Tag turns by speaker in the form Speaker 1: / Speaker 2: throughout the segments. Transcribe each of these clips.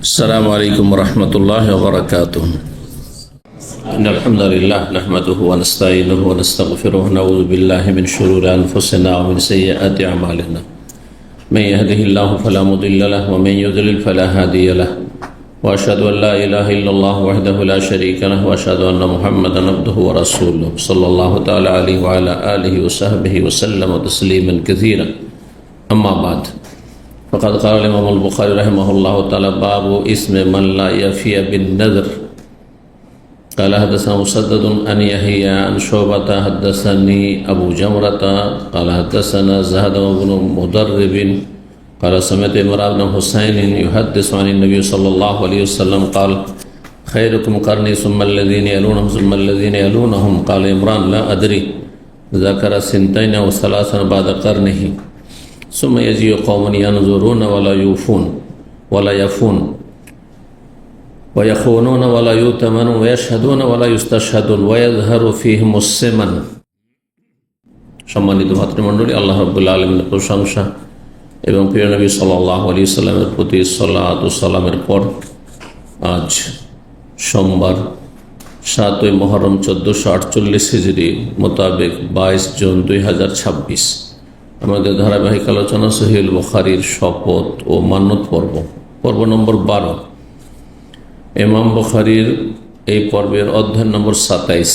Speaker 1: السلام عليكم ورحمة الله وبركاته. إن الحمد لله نحمده ونستعينه ونستغفره ونعوذ بالله من شرور أنفسنا ومن سيئات أعمالنا. من يهده الله فلا مضل له ومن يضلل فلا هادي له. وأشهد أن لا إله إلا الله وحده لا شريك له وأشهد أن محمدا عبده ورسوله صلى الله تعالى عليه وعلى آله وصحبه وسلم تسليما كثيرا. أما بعد، فقد قال الإمام البخاري رحمه الله تعالى: باب اسم من لا يفي بالنذر. قال حدثنا مسدد أن يحيى عن شعبة حدثني أبو جمرة قال حدثنا زهد بن مدرب قال سمعت عمران بن حسين يحدث عن النبي صلى الله عليه وسلم قال: خيركم قرني ثم الذين يلونهم ثم الذين يلونهم. قال عمران: لا أدري، ذكر سنتين أو ثلاثا بعد قرنه. ثم يجيء قوم ينظرون ولا يوفون ولا يفون ويخونون ولا يؤتمنون ويشهدون ولا يستشهدون ويظهر فيهم السمن. সম্মানিত ভাতৃমণ্ডলী, আল্লাহ রাব্বুল আলামিনের প্রশংসা এবং প্রিয় নবী সাল্লাল্লাহু আলাইহি ওয়াসাল্লামের প্রতি সালাত ও সালামের পর আজ সোমবার 7 মুহররম 1448 হিজরি মোতাবেক 22 জুন 2026 আমাদের ধারাবাহিক আলোচনা সহিহুল বুখারীর শপথ ও মান্যত পর্ব নম্বর 12। ইমাম বুখারীর এই পর্বের অধ্যায় নম্বর 27,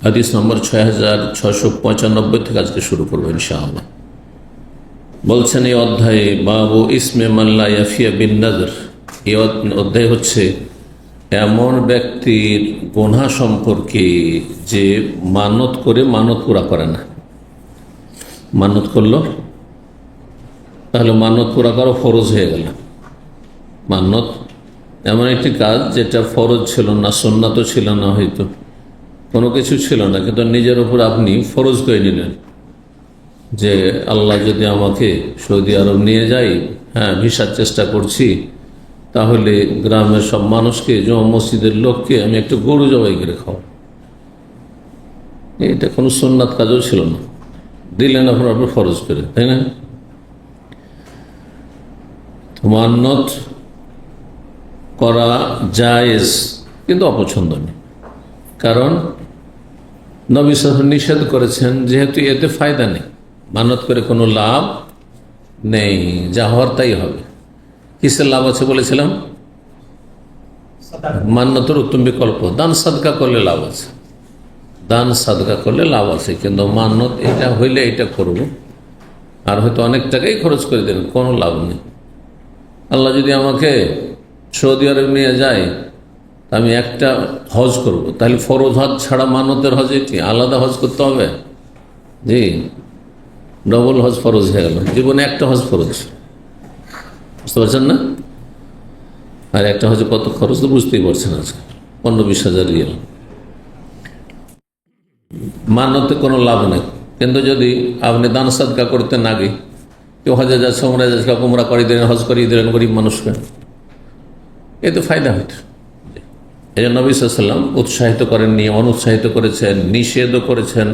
Speaker 1: হাদিস নম্বর 6695 থেকে আজকে শুরু করবো ইনশাআল্লাহ। বলছেন এই অধ্যায়ে বাবু ইসমে মান লা ইয়াফিয়া বিন নাযর। এই অধ্যায় হচ্ছে এমন ব্যক্তির গুনাহ সম্পর্কে যে মানত করে মানত পুরা করে না। মানত করলো, তাহলে মানত পুরা করা ফরজ হয়ে গেল। মানত এমন একটি কাজ যেটা ফরজ ছিল না, সুন্নাতও ছিল না, হয়তো কোনো কিছু ছিল না, কিন্তু নিজের উপর আপনি ফরজ করে নিলেন যে আল্লাহ যদি আমাকে সৌদি আরব নিয়ে যাই, ভিসার চেষ্টা করছি, তাহলে গ্রামের সব মানুষকে, জমা মসজিদের লোককে আমি একটু গরু জবাই করে খাওয়াবো। এটা কোনো সুন্নাত কাজও ছিল না, দিলেন আপনার আপনি ফরজ করে, তাই না? মান্নত করা জায়েজ, কিন্তু অপছন্দনীয়। কারণ নবী সাল্লাল্লাহু আলাইহি ওয়াসাল্লাম নিষেধ করেছেন, যেহেতু এতে ফায়দা নেই, মানত করে কোনো লাভ নেই, যা হওয়ার তাই হবে। কিসের লাভ আছে বলেছিলাম? মান্নতের উত্তম বিকল্প দান সাদকা করলে লাভ আছে, দান সাদকা করলে লাভ আছে। কিন্তু মান্নত এটা হইলে এটা করব, আর হয়তো অনেক টাকাই খরচ করে দেবেন, কোনো লাভ নেই। আল্লাহ যদি আমাকে সৌদি আরব নিয়ে যায়, আমি একটা হজ করব, তাহলে ফরজ হজ ছাড়া মান্নতের হজে কি আলাদা হজ করতে হবে? জি, ডবল হজ ফরজ হয়ে গেল। জীবনে একটা হজ ফরজ, বুঝতে পারছেন না? আর একটা হজে কত খরচ তো বুঝতেই পারছেন, আজকে 15-20 হাজার রিয়াল। মান্যতে কোনো লাভ নেই। কিন্তু যদি আপনি দান সাদকা করতেন, আগে কেউ হজে যাচ্ছে, উমরা যাচ্ছে, উমরা করিয়ে দিলেন, হজ করিয়ে দিলেন গরিব মানুষকে, এতে ফায়দা হইত। এই জন্য নবী সাল্লাল্লাহু আলাইহি ওয়াসাল্লাম উৎসাহিত করেননি, অনুৎসাহিত করেছেন, নিষেধও করেছেন।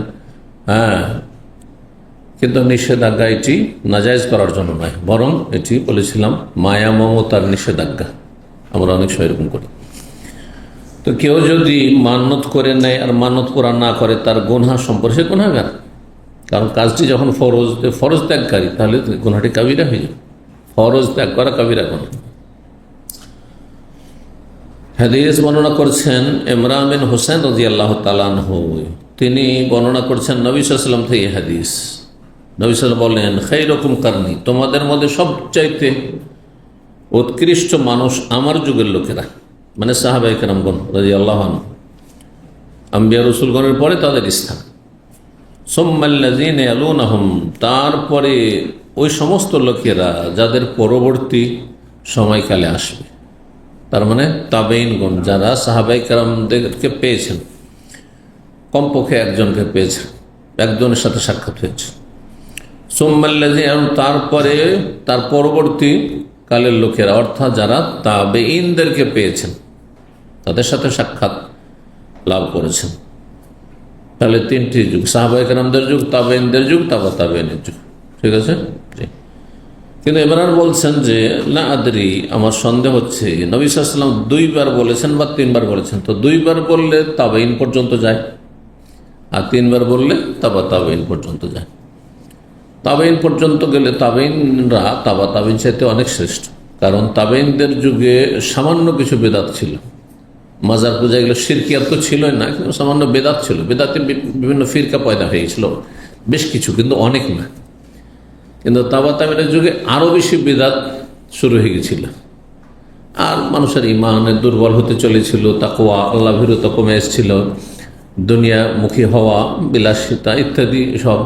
Speaker 1: কিন্তু নিষেধাজ্ঞা এটি নাজায়েজ করার জন্য নয়, বরং এটি বলেছিলাম মায়া মমতার নিষেধাজ্ঞা। আমরা অনেক সময় এরকম করি। তো কেউ যদি মান্নত করে নেয় আর মান্নত পুরা না করে, তার গুনাহ সম্পর্কে সে গুনাহগার। কারণ কাজটি যখন ফরজ ত্যাগকারী, তাহলে গুনাহটি কাবিরা হয়ে যাবে। ফরজ ত্যাগ করা কাবিরা গুনাহ। হাদিস বর্ণনা করছেন ইমরান বিন হুসাইন রাদিয়াল্লাহু তাআলা আনহু। তিনি বর্ণনা করছেন নবী সাল্লাল্লাহু আলাইহি ওয়াসাল্লাম থেকে হাদিস। নবী সাল্লাল্লাহু আলাইহি ওয়াসাল্লাম বলেন, খায়রুকুম কারনি, তোমাদের মধ্যে সবচাইতে উৎকৃষ্ট মানুষ আমার যুগের লোকেরা, মানে সাহাবায়ে কেরামগণ রাদিয়াল্লাহু আনহু, আম্বিয়া রাসূলগণের পরে তাদের স্থান। সুম্মাল্লাযীনা ইয়ালুনাহুম, তারপরে ওই সমস্ত লোকেরা যাদের পরবর্তী সময়কালে আসবে। তার মানে তাবেঈনগণ, যারা সাহাবায়ে কেরামদেরকে পেয়েছেন, কমপক্ষে একজনকে পেয়েছেন, একজনের সাথে সাক্ষাৎ হয়েছে। সুম্মাল্লাযীনা, তারপরে তার পরবর্তী কালের লোকেরা, অর্থাৎ যারা তাবেঈনদেরকে পেয়েছেন, তাদের সাথে সাক্ষাৎ লাভ করেছেন। তাহলে 3টি যুগ: সাহাবায়ে কেরামদের যুগ, তাবেঈনদের যুগ, তাবা তাবেঈনের যুগ। ঠিক আছে? কিন্তু ইমরান বলছেন যে না আদরি, আমার সন্দেহ হচ্ছে নবী সাল্লাল্লাহু আলাইহি ওয়াসাল্লাম 2 বার বলেছেন বা 3 বার বলেছেন। তো 2 বার বললে তাবেইন পর্যন্ত যায়, আর 3 বার বললে তাবেইন পর্যন্ত যায়। তাবেইন পর্যন্ত গেলে তাবেইনরা তাবেইন চাইতে অনেক শ্রেষ্ঠ, কারণ তাবেইনদের যুগে সামান্য কিছু বেদাত ছিল। মাজার পূজা এগুলো শিরকিয়াত তো ছিলই না, কিন্তু সামান্য বেদাত ছিল। বেদাতে বিভিন্ন ফিরকা পয়দা হয়েছিল বেশ কিছু, কিন্তু অনেক না। কিন্তু তাবেইনের যুগে আরো বেশি বেদাত শুরু হয়ে গেছিল, আর মানুষের ইমানের দুর্বল হতে চলেছিল, তাকওয়া আল্লাহ ভীরুতা কমে এসেছিল, দুনিয়ামুখী হওয়া, বিলাসিতা ইত্যাদি সব,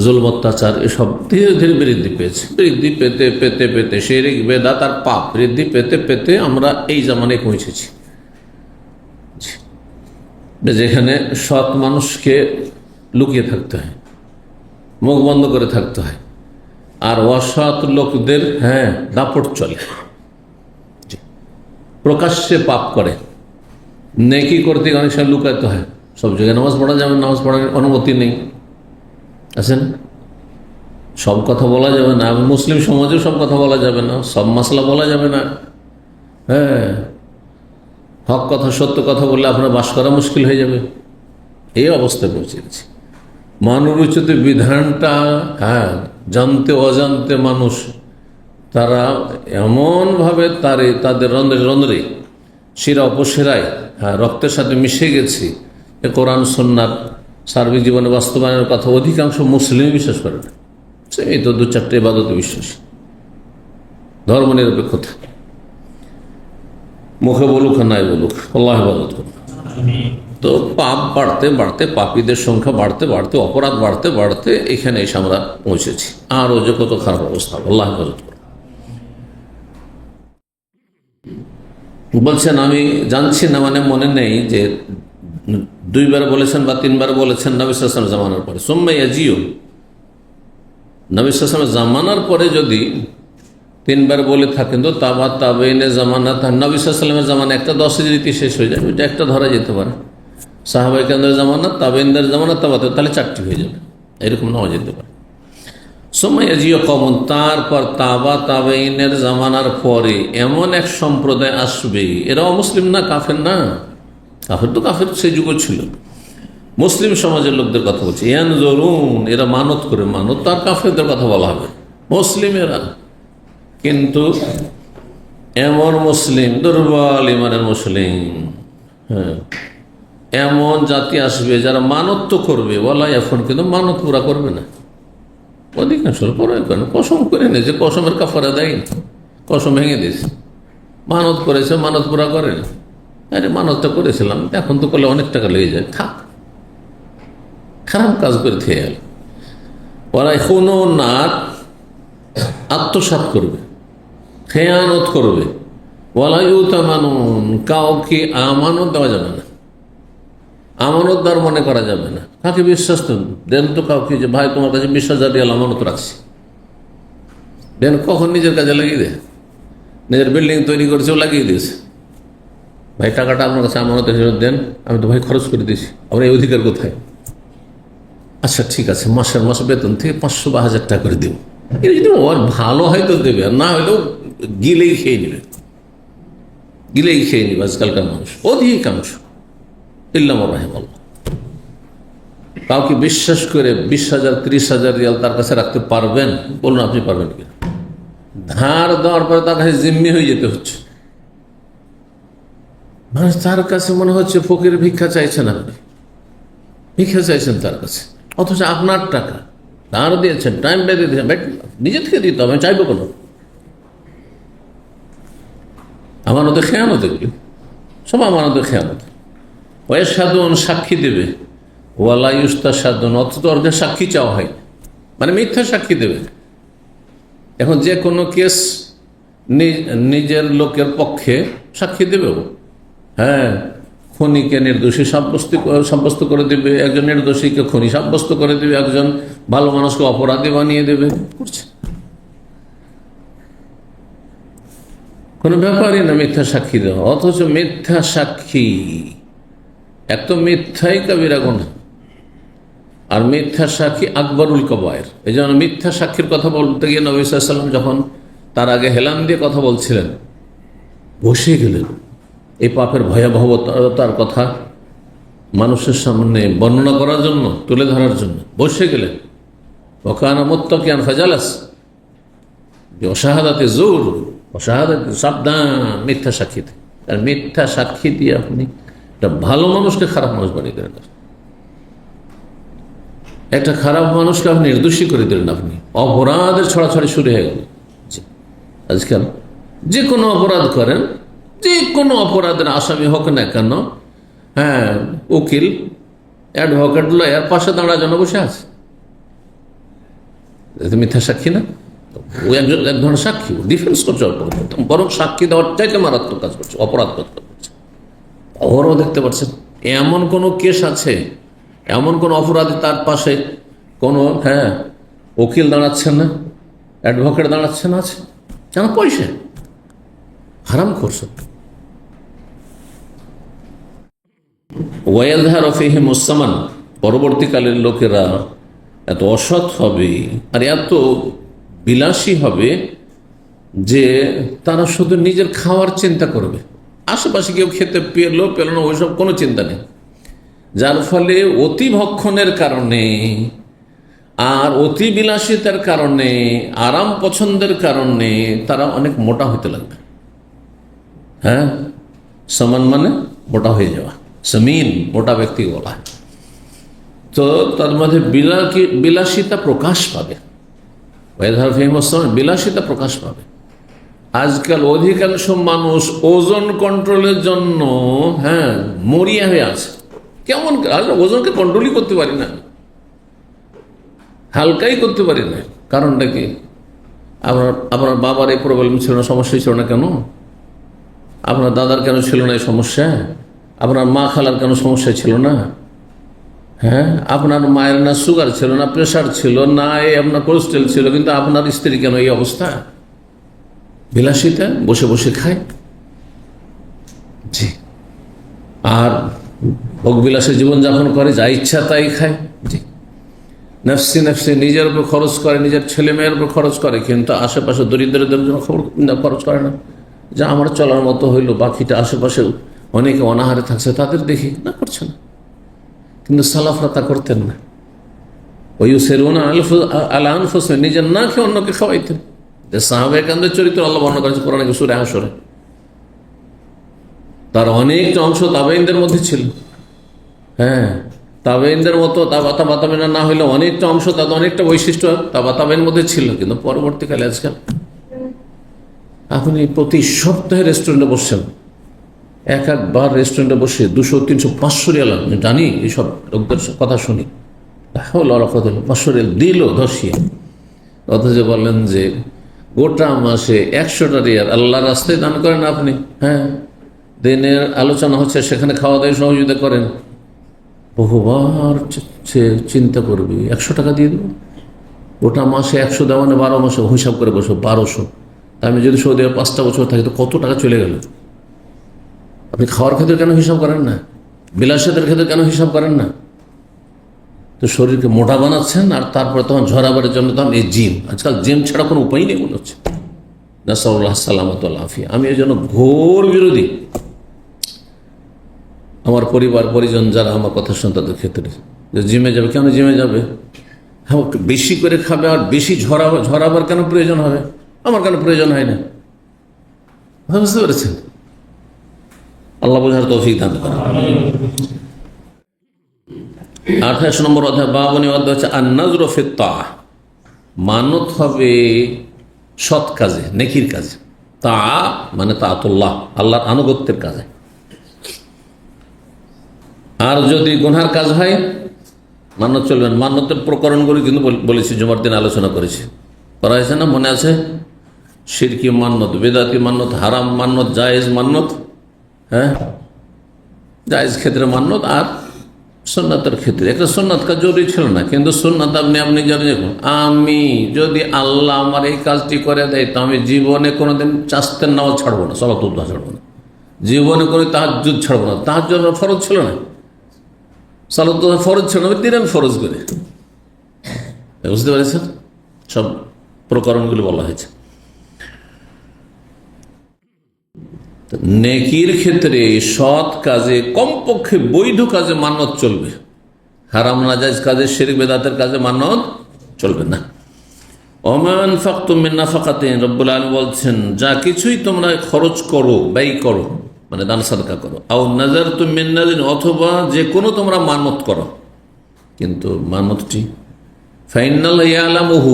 Speaker 1: জুলম অত্যাচার এসব ধীরে ধীরে বৃদ্ধি পেয়েছে। বৃদ্ধি পেতে পেতে পেতে শিরক বেদাত আর পাপ বৃদ্ধি পেতে পেতে আমরা এই জামানায় পৌঁছেছি, যেখানে সৎ মানুষকে লুকিয়ে থাকতে হয়, মুখ বন্ধ করে থাকতে হয়, আর অসৎ লোকদের দাপট চলে, প্রকাশ্যে পাপ করে। নেকি করতে অনেক সময় লুকাতে হয়। সব জায়গায় নামাজ পড়া যাবে, নামাজ পড়ার অনুমতি নেই, আছেন। সব কথা বলা যাবে না, মুসলিম সমাজেও সব কথা বলা যাবে না, সব মাসলা বলা যাবে না। হক কথা সত্য কথা বললে আপনার বাস করা মুশকিল হয়ে যাবে। এই অবস্থায় পৌঁছে গেছে। মানবরচিত বিধানটা জানতে অজান্তে মানুষ তারা এমনভাবে তাদের রন্ধ্রে রন্ধ্রে শিরা অপশিরায় রক্তের সাথে মিশে গেছে, কোরআন সুন্নাহর সার্বিক জীবনে বাস্তবায়নের কথা অধিকাংশ মুসলিম বিশ্বাস করে না। এই তো 2-4টা ইবাদতে বিশ্বাসী, ধর্ম নিরপেক্ষতা, মুখে বলুক আর নাই বলুক আল্লাহ ইবাদত করুক। তো পাপ বাড়তে বাড়তে, পাপীদের সংখ্যা বাড়তে বাড়তে, অপরাধ বাড়তে বাড়তে এখানে এসে আমরা পৌঁছেছি। আরও যে কত খারাপ অবস্থা, আল্লাহ ইবাদত করুক। বলছেন আমি জানছি না, মানে মনে নেই যে 2 বার বলেছেন বা 3 বার বলেছেন নবী সাল্লাল্লাহু আলাইহি ওয়াসাল্লাম জামানার পরে। সুম্মা ইয়াজিউ, নবী সাল্লাল্লাহু আলাইহি ওয়াসাল্লাম জামানার পরে যদি 3 বার বলে থাকেন তো তাবেইনে জামানা, নবী সাল্লাল্লাহু আলাইহি ওয়াসাল্লামের জামানা একটা 10 হিজরিতে শেষ হয়ে যাবে, এটা একটা ধরা যেতে পারে। সাহাবায়ে কেরামদের জামানা, তাবেইনদের জামানা, তাহলে 4টি হয়ে যাবে, এরকম নেওয়া যেতে পারে। সুম্মা ইয়াজিউ কওমুন, তারপর তাবেইনের জামানার পরে এমন এক সম্প্রদায় আসবে, এরা অমুসলিম না, কাফের না, কাফের সেই যুগ ছিল, মুসলিম সমাজের লোকদের কথা বলছে। ইয়ানজুরুন, এরা মানত করে, মানত তার কাফেরদের কথা বলা হবে, মুসলিমেরা কিন্তু এমন মুসলিম, দুর্বল ইমানের মুসলিম। এমন জাতি আসবে যারা মানত তো করবে, বলা এখন কিন্তু মানত পুরা করবে না, অধিকাংশ পরে করেন, কসম করে নেই যে কসমের কাফারা দেয়, কসম ভেঙে দিয়েছে, মানত করেছে, মানত পুরা করে না। আরে মানতটা করেছিলাম, এখন তো করলে অনেক টাকা লেগে যায়, থাক, খারাপ কাজ করে থেকে গেল। ওরা কোনো না আত্মসাৎ করবে, খেয়ানত করবে, ওয়ালাইউতামানুন, কাউকে আমানত দেওয়া যাবে না, আমানতদার মনে করা যাবে না। কাকে বিশ্বাস দেন তো কাউকে, যে ভাই তোমার কাছে 20,000 রিয়াল আমানত রাখছি, দেন কখন নিজের কাজে লাগিয়ে দেয়, নিজের বিল্ডিং তৈরি করেছেও লাগিয়ে দিয়েছে, ভাই টাকাটা আপনার কাছে আমানত হিসেবে দেন, আমি তো ভাই খরচ করে দিয়েছি, আমার এই অধিকার কোথায়? আচ্ছা ঠিক আছে, মাসের মাস বেতন থেকে 500 বা 1000 টাকা করে দেব। এটা যদি ওর ভালো হয় তো দেবে, আর না হলেও গিলেই খেয়ে নেবে, গিলেই খেয়ে নেবে আজকালকার মানুষ অধিকাংশ। ইল্লাম রাহিমাল্লাহ, কাউকে বিশ্বাস করে 20,000 30,000 রিয়াল তার কাছে রাখতে পারবেন? বলুন আপনি পারবেন কিনা? ধার দেওয়ার পরে তার কাছে জিম্মি হয়ে যেতে হচ্ছে, মানুষ তার কাছে মনে হচ্ছে ফকির, ভিক্ষা চাইছেন, আপনি ভিক্ষা চাইছেন তার কাছে, অথচ আপনার টাকা ধার দিয়েছেন, টাইম বেঁধে দিয়েছেন, নিজে থেকে দিতে হবে, চাইবো কোনো? আমানতের খেয়ানত, এগুলি সব আমানতের খেয়ানত। ওয়াশহাদুন, সাক্ষী দেবে, ওয়ালা ইউস্তাশহাদুন, অথচ ওর কাছে সাক্ষী চাওয়া হয়, মানে মিথ্যা সাক্ষী দেবে। এখন যে কোনো কেস নিজের লোকের পক্ষে সাক্ষী দেবে, খুনিকে নির্দোষী সাব্যস্ত করে দেবে, একজন নির্দোষীকে খুনি সাব্যস্ত করে দেবে, একজন ভালো মানুষকে অপরাধী বানিয়ে দেবে, করছে কোনো ব্যাপারই না মিথ্যা সাক্ষী দেওয়া। অথচ মিথ্যা সাক্ষী এক তো মিথ্যাই কাবিরা গুনাহ, আর মিথ্যা সাক্ষী আকবরুল কবায়ের। এই জন্য মিথ্যা সাক্ষীর কথা বলতে গিয়ে নবী সাল্লাল্লাহু আলাইহি ওয়াসাল্লাম যখন তার আগে হেলান দিয়ে কথা বলছিলেন, বসে গেলেন এই পাপের ভয়াবহতার কথা মানুষের সামনে বর্ণনা করার জন্য, তুলে ধরার জন্য বসে গেলেন। ওয়াকানা মুত্তাকিয়ান ফাজালাস বিশাহাদাতি যুর, অশাহাদাতি, সাবধান মিথ্যা সাক্ষীতে। আর মিথ্যা সাক্ষী দিয়ে আপনি একটা ভালো মানুষকে খারাপ মানুষ বানিয়ে দিলেন, একটা খারাপ মানুষকে আপনি নির্দোষী করে দিলেন। আপনি অপরাধের ছড়াছড়ি শুরু হয়ে গেল। আজকাল যে কোনো অপরাধ করেন, যে কোনো অপরাধের আসামি হোক না কেন, হ্যাঁ, উকিল, অ্যাডভোকেট, লয়ার পাশে দাঁড়ার জন্য বসে আছে। মিথ্যা সাক্ষী না, ওই এক ধরনের সাক্ষী, ডিফেন্স করছে, বরং সাক্ষী দেওয়ার চাইতে মারাত্মক কাজ করছে, অপরাধ করছে। ওরাও দেখতে পাচ্ছেন এমন কোনো কেস আছে, এমন কোন অপরাধী তার পাশে কোনো, হ্যাঁ, উকিল দাঁড়াচ্ছেন না, অ্যাডভোকেট দাঁড়াচ্ছে না, আছে কেন? পয়সা হারাম করছে। ওয়াইয়াযহারু ফীহি মুসসামান, পরবর্তীকালের লোকেরা এত অসৎ হবে আর এত বিলাসী হবে যে তারা শুধু নিজের খাওয়ার চিন্তা করবে, আশেপাশে কেউ খেতে পেলো পেলো না ওইসব কোনো চিন্তা নেই। যার ফলে অতি ভক্ষণের কারণে আর অতি বিলাসিতার কারণে, আরাম পছন্দের কারণে তারা অনেক মোটা হতে লাগবে। হ্যাঁ, সমান মানে মোটা হয়ে যাওয়া, সমিন মোটা ব্যক্তি বলা। তো তার মধ্যে বিলাসিতা প্রকাশ পাবে, বিলাসিতা প্রকাশ পাবে। আজকাল অধিকাংশ মানুষ ওজন কন্ট্রোলের জন্য, হ্যাঁ, মরিয়া হয়ে আছে। কেমন ওজনকে কন্ট্রোলই করতে পারি না, হালকাই করতে পারি না। কারণটা কি? আপনার বাবার এই প্রবলেম ছিল না, সমস্যা ছিল না কেন? আপনার দাদার কেন ছিল না এই সমস্যা? আপনার মা খালার কেন সমস্যা ছিল না? হ্যাঁ, আপনার মায়ের না সুগার ছিল না, প্রেশার ছিল না, এই আপনার কোলেস্ট্রল ছিল, কিন্তু আপনার স্ত্রী কেন এই অবস্থা? বিলাসিতা, বসে বসে খায়। জি, আর ভোগবিলাসে জীবনযাপন করে, যা ইচ্ছা তাই খায়। জি, নফসি নফসি, নিজের উপর খরচ করে, নিজের ছেলে মেয়ের উপর খরচ করে, কিন্তু আশেপাশে দরিদ্রদের জন্য খরচ করে না। যা আমার চলার মতো হইলো, বাকিটা আশেপাশে অনেকে অনাহারে থাকছে তাদের দেখি না, করছে না। কিন্তু সালাফরা তা করতেন না। ওয়ুসিরুনা আলা আনফুসিহিম, নিজের না খেয়ে অন্যকে খাওয়াইতেন। যে সাহাবায়ে কেরামদের চরিত্র আল্লাহ বর্ণনা করেছে কোরআনে সূরা হাশরে। তার অনেকটা অংশ তাবেঈনদের মধ্যে ছিল। হ্যাঁ, তাবেঈনদের মতো তাবাতাবেনা না হইলে অনেকটা অংশ, তাদের অনেকটা বৈশিষ্ট্য তাবাতাবের মধ্যে ছিল। কিন্তু পরবর্তীকালে আজকাল আপনি প্রতি সপ্তাহে রেস্টুরেন্টে বসছেন, একবার রেস্টুরেন্টে বসে 200, 300, 500 রিয়াল, জানি এইসব লোকদের কথা শুনি, 500 রিয়াল দিল ধসিয়ে। অথচ বললেন যে গোটা মাসে 100টা রিয়াল আল্লাহর রাস্তায় দান করেন আপনি। হ্যাঁ, দিনের আলোচনা হচ্ছে, সেখানে খাওয়া দাওয়া সহযোগিতা করেন। বহুবার চিন্তা করবি 100 টাকা দিয়ে দেবো, গোটা মাসে 100 দেওয়া মানে 12 মাসে হিসাব করে বসো 1200। আমি যদি সৌদি 5টা বছর থাকি তো কত টাকা চলে গেল। আপনি খাওয়ার ক্ষেত্রে কেন হিসাব করেন না? বিলাসিতার ক্ষেত্রে কেন হিসাব করেন না? তো শরীরকে মোটা বানাচ্ছেন, আর তারপরে তখন ঝরাবারের জন্য তখন এই জিম। আজকাল জিম ছাড়া কোনো উপায় নেই মনে হচ্ছে। নাসাউল্লাহ সালামত আফিয়া। আমি এই জন্য ঘোর বিরোধী। আমার পরিবার পরিজন যারা আমার কথা শুন তাদের ক্ষেত্রে, যে জিমে যাবে, কেন জিমে যাবে? হ্যাঁ, বেশি করে খাবে আর বেশি ঝরাবার কেন প্রয়োজন হবে? আমার কেন প্রয়োজন হয় না? বুঝতে পেরেছেন? আল্লাহ বোঝার তৌফিক দান করেন। 28 নম্বর অধ্যায়, বাবনী অধ্যায় হচ্ছে আন-নাযরু ফিত-তাআহ। মানত হবে সৎ কাজে, নেকির কাজে। তা মানে তাআতুল্লাহ, আল্লাহর আনুগত্যের কাজে। আর যদি গুনার কাজ হয় মানত চলবে না। মান্যতের প্রকরণগুলি কিন্তু বলেছি, জুমার দিন আলোচনা করেছি, করা হয়েছে না? মনে আছে? শিরকি মান্নত, বেদাতি মান্নত, হারাম মান্নত, জায়েজ মান্নত। হ্যাঁ, জায়েজ ক্ষেত্রে মান্নত, আর সুন্নাতের ক্ষেত্রে। একটা সুন্নাত কাজ জরুরি ছিল না, কিন্তু সুন্নাত আপনি জানেন, আমি যদি আল্লাহ আমার এই কাজটি করে দেয় তো আমি জীবনে কোনোদিন চাস্তের নামাজ ছাড়বো না, সালাত ছাড়বো না, জীবনে কোনো তাহাজ্জুদ ছাড়বো না। তাহাজ্জুদ ফরজ ছিল না, সালাত তো ফরজ ছিল, নবী দিলেন ফরজ করে। বুঝতে পেরেছেন? সব প্রকরণগুলো বলা হয়েছে। নেকির ক্ষেত্রে সৎ কাজে, কমপক্ষে বৈধ কাজে মান্যত চলবে, হারাম নাজায়েজ কাজে, শিরক বেদাতের কাজে মান্যত চলবে না। ওমান ফাকতুম মিন নাফাকাতিন, রব্বুল আলামিন বলছেন যা কিছুই তোমরা খরচ করো, ব্যয় করো, মানে দান সাদকা করো, আও নাযারতুম মিন নাযরিন, অথবা যে কোনো তোমরা মান্যত করো, কিন্তু মান্যতটি ফাইনাল্লাহু ইয়ালামুহু,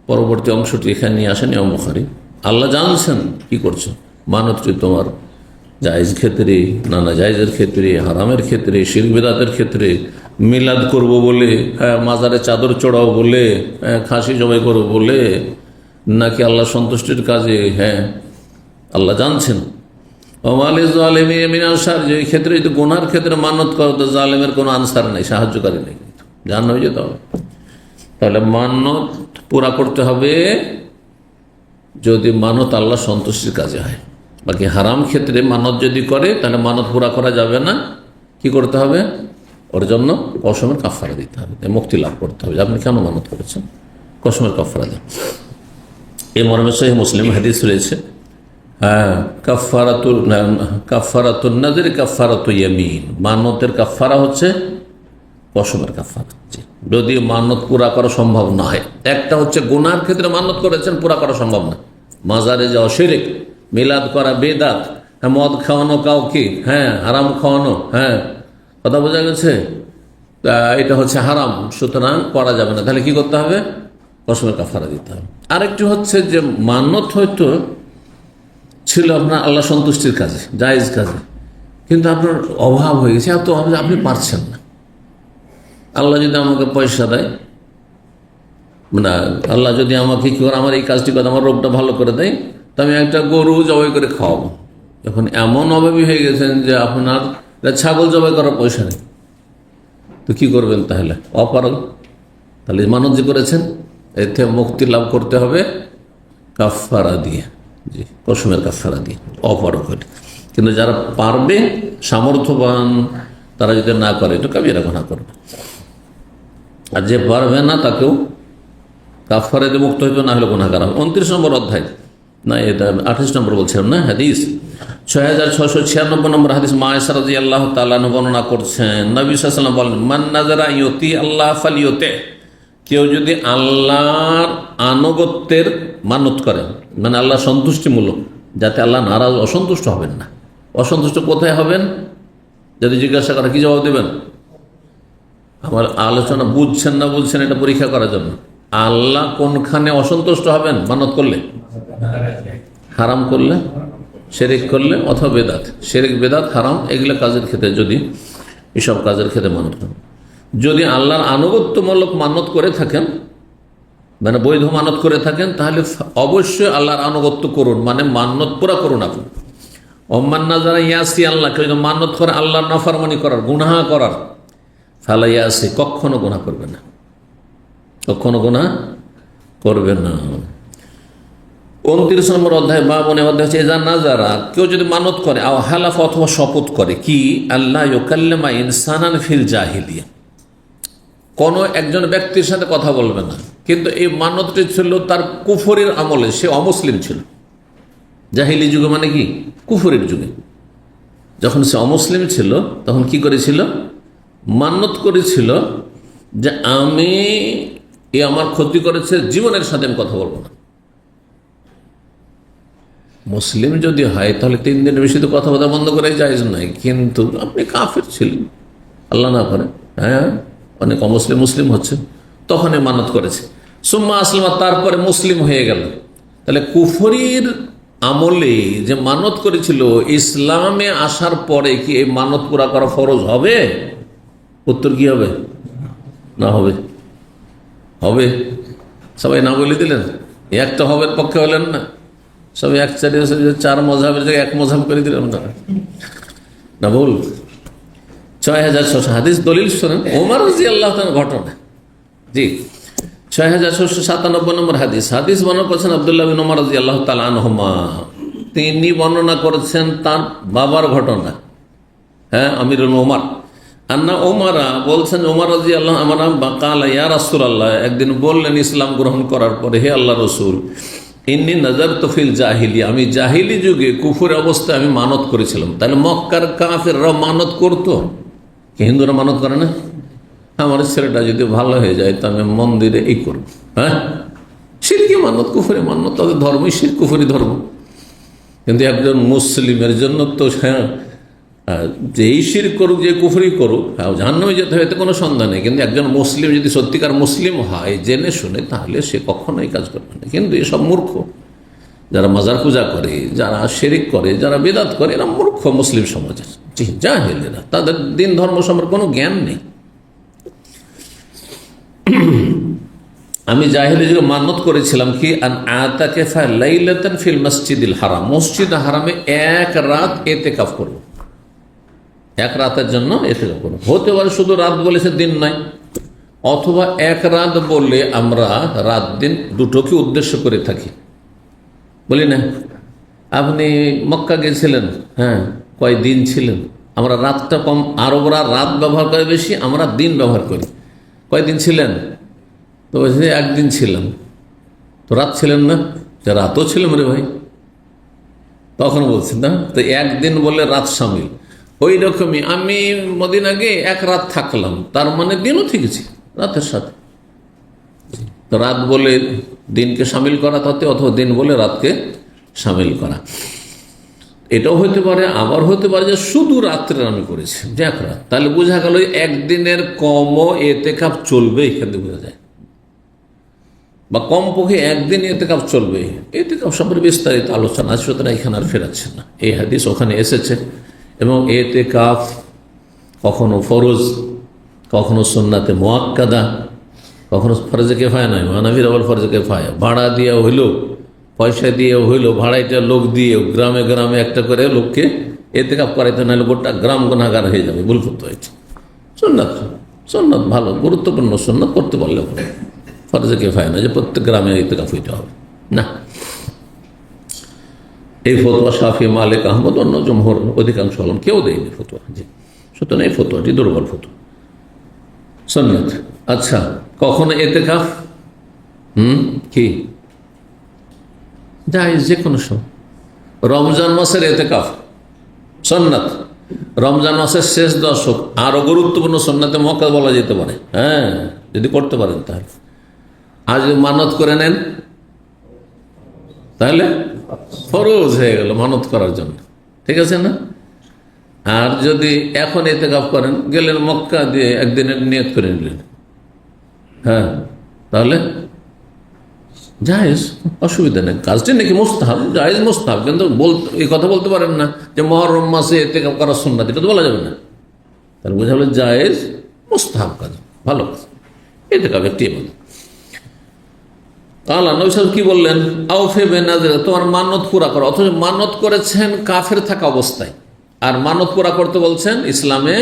Speaker 1: পরবর্তী অংশটি এখানে নিয়ে আসেন ইমাম বুখারী, আল্লাহ জানছেন কি করছো। মানতটি তোমার জায়েজ ক্ষেত্রে, নানা জায়েজের ক্ষেত্রে, হারামের ক্ষেত্রে, শিরক বিদআতের ক্ষেত্রে, মিলাদ করব বলে, মাজারে চাদর চড়াও বলে, খাসি জবাই করবো বলে, নাকি আল্লাহ সন্তুষ্টির কাজে, আল্লাহ জানছেন। ওমালে জালিমিন মিন আনসার, যে ক্ষেত্রে যদি গুনার ক্ষেত্রে মানত করো তো জালেমের কোনো আনসার নেই, সাহায্যকারী নেই, জান্ন হয়ে যেতে হবে। তাহলে মানত পুরা করতে হবে যদি মানত আল্লাহ সন্তুষ্টির কাজে হয়। বাকি হারাম ক্ষেত্রে মানত যদি করে তাহলে মানত পুরা করা যাবে না। কি করতে হবে? ওর জন্য কসমের কাফারা দিতে হবে, মুক্তি লাভ করতে হবে। আপনি কেন মানত করেছেন? কসমের কাফারা দেন। এই মর্মে সহিহ মুসলিম হাদিস রয়েছে, কাফারাতুন নাযর কাফারাতু ইয়ামিন, মানতের কাফারা হচ্ছে কসমের কাফারা। যদি মানত পুরা করা সম্ভব না হয়, একটা হচ্ছে গুনার ক্ষেত্রে মানত করেছেন, পুরা করা সম্ভব না, মাজারে যাওয়া শিরক, মিলাদ করা বেদাত, মদ খাওয়ানো কাউকে, হারাম খাওয়ানো, কথা বোঝা গেছে, এটা হচ্ছে হারাম, সুতরাং করা যাবে না। তাহলে কি করতে হবে? কসমের কাফারা দিতে হবে। আরেকটি হচ্ছে যে মানত হয়তো ছিল আপনার আল্লাহ সন্তুষ্টির কাজে, জায়েজ কাজে, কিন্তু আপনার অভাব হয়ে গেছে, এত অভাব আপনি পারছেন না। আল্লাহ যদি আমাকে পয়সা দেয়, মানে আল্লাহ যদি আমাকে কি করে, আমার এই কাজটি করে, আমার রোগটা ভালো করে দেয়, তো আমি একটা গরু জবাই করে খাওয়াবো। এখন এমন অভাবী হয়ে গেছেন যে আপনার ছাগল জবাই করার পয়সা নেই, তো কি করবেন? তাহলে অপারগ। তাহলে মানত যে করেছেন, এতে মুক্তি লাভ করতে হবে কাফারা দিয়ে, জি, কসমের কাফারা দিয়ে, অপারগ হলে। কিন্তু যারা পারবে, সামর্থ্যবান, তারা যদি না করে একটু কাবিরা গুনাহ করবে। আর যে পারবে না তাকেও কাফারা দিয়ে মুক্ত হইবে, না হলে গুনাহগার হবে। 29 নম্বর অধ্যায়, না এটা 28 নম্বর বলছিলাম না, হাদিস 6696 নম্বর হাদিস, মা আয়েশা রাদিয়াল্লাহু তাআলা আনহা বর্ণনা করছেন, নবী সাল্লাল্লাহু আলাইহি ওয়াসাল্লাম বলেন, মান নাযারা ইউতি আল্লাহ ফালিয়ুতি, কেউ যদি আল্লাহর আনুগত্যের মানত করেন, মানে আল্লাহ সন্তুষ্টিমূলক, যাতে আল্লাহ নারাজ, অসন্তুষ্ট হবেন না। অসন্তুষ্ট কোথায় হবেন? যদি জিজ্ঞাসা করে কি জবাব দেবেন? আমার আলোচনা বুঝছেন না বুঝছেন এটা পরীক্ষা করার জন্য। আল্লাহ কোনখানে অসন্তুষ্ট হবেন মানত করলে? হারাম করলে, শিরক করলে, অথবা বেদাত। শিরক, বেদাত, হারাম, এগুলো কাজের ক্ষেত্রে, যদি এসব কাজের ক্ষেত্রে মানত করেন। যদি আল্লাহর আনুগত্যমূলক মানত করে থাকেন, মানে বৈধ মানত করে থাকেন, তাহলে অবশ্যই আল্লাহর আনুগত্য করুন, মানে মানত পুরা করুন। আপনি অম্মান্না যারা ইয়াসি আল্লাহ, কেউ মানত করে আল্লাহর নাফরমানি করার, গুনাহ করার, ফালা ইয়াসি, কখনো গুনাহ করবে না, কখনো গুনাহ করবে না। 29 নম্বর অধ্যায়, বাবনে অধ্যায় হচ্ছে এজা নাযারা, কেউ যদি মানত করে, আও হালাফ, অথবা শপথ করে, কি আল্লাহ ইউকাল্লিমা ইনসানান ফিল জাহিলিয়া, কোনো একজন ব্যক্তির সাথে কথা বলবে না, কিন্তু এই মানতটি ছিল তার কুফরের আমলে, সে অমুসলিম ছিল। জাহিলি যুগে মানে কি? কুফরের যুগে। যখন সে অমুসলিম ছিল তখন কি করেছিল? মান্যত করেছিল যে আমি, এ আমার ক্ষতি করেছে, জীবনের সাথে আমি কথা বলবো না। মুসলিম যদি হয় তাহলে 3 দিনের বেশি তো কথাবার্তা বন্ধ করে জায়েজ নাই, কিন্তু আপনি কাফের ছিলেন, আল্লাহ না করে, অনেক অমুসলিম মুসলিম হচ্ছে, তখন মানত করেছে। সুম্মা আসলামা, তারপরে মুসলিম হয়ে গেল। তাহলে কুফরির আমলে যে মানত করেছিল, ইসলামে আসার পরে কি এই মানত পুরা করা ফরজ হবে? উত্তর কি হবে? না হবে। হবে? সবাই না বলে দিলেন, একটা হবের পক্ষে হলেন না, সবাই এক চারি 4 মযহাবের জায়গায় 1 মযহাব করে দিলেন না, ভুল। 6600 হাদিস দলিল শোনেন, ওমর রাদিয়াল্লাহু তাআলার ঘটনা, জি, 6697 নম্বর হাদিস। হাদিস বর্ণনা করেছেন আব্দুল্লাহ বিন ওমর রাদিয়াল্লাহু তাআলা আনহুমা, তিনি বর্ণনা করেছেন তার বাবার ঘটনা, আমিরুল ওমর আন্না ওমারা বলছেন, ওমর রাদিয়াল্লাহু আনহু কালা ইয়া রাসূলুল্লাহ, একদিন বললেন ইসলাম গ্রহণ করার পরে, হে আল্লাহ রসুল, ইন্নী নাযারতু ফিল জাহিলিয়া, আমি জাহিলি যুগে কুফুর অবস্থায় আমি মানত করেছিলাম। তাহলে মক্কার কাফেররা মানত করতো, হিন্দুরা মানত করে না? আমার ছেলেটা যদি ভালো হয়ে যায় তো আমি মন্দিরে এই করব। হ্যাঁ, শিরকি মানত, কুফুরি মানত, তাদের ধর্মই শিরক, কুফুরি ধর্ম। কিন্তু একজন মুসলিমের জন্য তো হ্যাঁ, যেই শিরক করুক, যে কুফরি করুক, জাহান্নামে যেতে হয়, এতে কোনো সন্দেহ নেই। কিন্তু একজন মুসলিম যদি সত্যিকার মুসলিম হয় জেনে শুনে, তাহলে সে কখনো এই কাজ করবে না। কিন্তু এসব মূর্খ, যারা মাজার পূজা করে, যারা শিরিক করে, যারা বিদআত করে, এরা মূর্খ মুসলিম সমাজের জাহেলেরা। তাদের দিন ধর্ম সম্পর্কে কোনো জ্ঞান নেই। আমি জাহেলি যুগে মান্নত করেছিলাম কি, আতাকিফা লাইলাতান ফিল মসজিদিল হারাম, মসজিদ হারামে এক রাত ইতিকাফ করব, এক রাতের জন্য ইতিকাফ করব। হতে পারে শুধু রাত বলেছে, দিন নাই, অথবা এক রাত বললে আমরা রাত দিন দুটোকে উদ্দেশ্য করে থাকি, বলি না? আপনি মক্কা গেছিলেন, হ্যাঁ, কয়দিন ছিলেন? আমরা রাতটা কম, আরবরা রাত ব্যবহার করে বেশি, আমরা দিন ব্যবহার করি। কয়দিন ছিলেন? তো বলছে একদিন ছিলাম। তো রাত ছিলেন না? যে রাতও ছিলাম রে ভাই, তখন বলছেন না। তো একদিন বললে রাত সামিল। ওই রকমই আমি মদিনা গিয়ে এক রাত থাকলাম, তার মানে দিনও থেকেছি রাতের সাথে। তো রাত বলে দিনকে সামিল করা তাতে, অথবা দিন বলে রাতকে সামিল করা, এটাও হতে পারে। আবার হতে পারে যে শুধু রাত্রে আমি করেছি, যে এক রাত। তাহলে বোঝা গেল একদিনের কমও ইতিকাফ চলবে, এখান থেকে বোঝা যায়। বা কমপক্ষে একদিন ইতিকাফ চলবে। ইতিকাফ সম্পর্কে বিস্তারিত আলোচনা আছে, সুতরাং এখানে আর ফেরাচ্ছে না। এই হাদিস ওখানে এসেছে। এবং ইতিকাফ কখনো ফরজ, কখনো সুন্নাতে মুআক্কাদা, কখনো ফরজে কিফায়া নয়, মানবীর আবার ফরজে কিফায়া। ভাড়া দিয়ে হইলো, পয়সা দিয়ে হইলো, ভাড়াইটা লোক দিয়ে গ্রামে গ্রামে একটা করে লোককে ইতিকাফ করাইতে, নাহলে গোটা গ্রাম গুনাহগার হয়ে যাবে, ভুল করতে হয়েছে। সুন্নাত, সুন্নাত ভালো, গুরুত্বপূর্ণ সুন্নাত করতে পারলে ফরজে কিফায়া না যে প্রত্যেক গ্রামে ইতিকাফ হইতে হবে না। এই ফতোয়া শাফি, মালিক, আহমদ, অন্য জমহুর অধিকাংশ হলাম কেউ দেয়নি ফতোয়া। জি, সুতরাং এই ফতোয়াটি দুর্বল ফতোয়া, সুন্নাত। আচ্ছা, কখনো ইতিকাফ কি জায়েজ, যে কোনো সময়। রমজান মাসের ইতিকাফ সুন্নাত, রমজান মাসের শেষ দশক আরো গুরুত্বপূর্ণ, সুন্নাতে মুআক্কাদা বলা যেতে পারে। হ্যাঁ, যদি করতে পারেন তাহলে। আজ মানত করে নেন, তাহলে ফরজ হয়ে গেল মানত করার জন্য, ঠিক আছে না? আর যদি এখন ইতিকাফ করেন, গেলেন মক্কা দিয়ে একদিনের নিয়ত করে নিলেন, হ্যাঁ, তাহলে জায়েজ, অসুবিধা নেই। কাজটি নাকি মুস্তাহাব, জায়েজ মুস্তাহাব। কিন্তু এই কথা বলতে পারেন না যে মুহররম মাসে ইতিকাফ করা সুন্নাত, এটা তো বলা যাবে না। তাহলে বোঝা হলো জায়েজ মুস্তাহাব কাজ, ভালো কাজ, ইতিকাফ একটি ইবাদত। আল্লাহ নবী সাল্লাল্লাহু আলাইহি ওয়াসাল্লাম কি বললেন? আউফি বিনাযর, তোমার মানত পুরা করো। অথচ মানত করেছেন কাফের থাকা অবস্থায়, আর মানত পুরা করতে বলছেন ইসলামে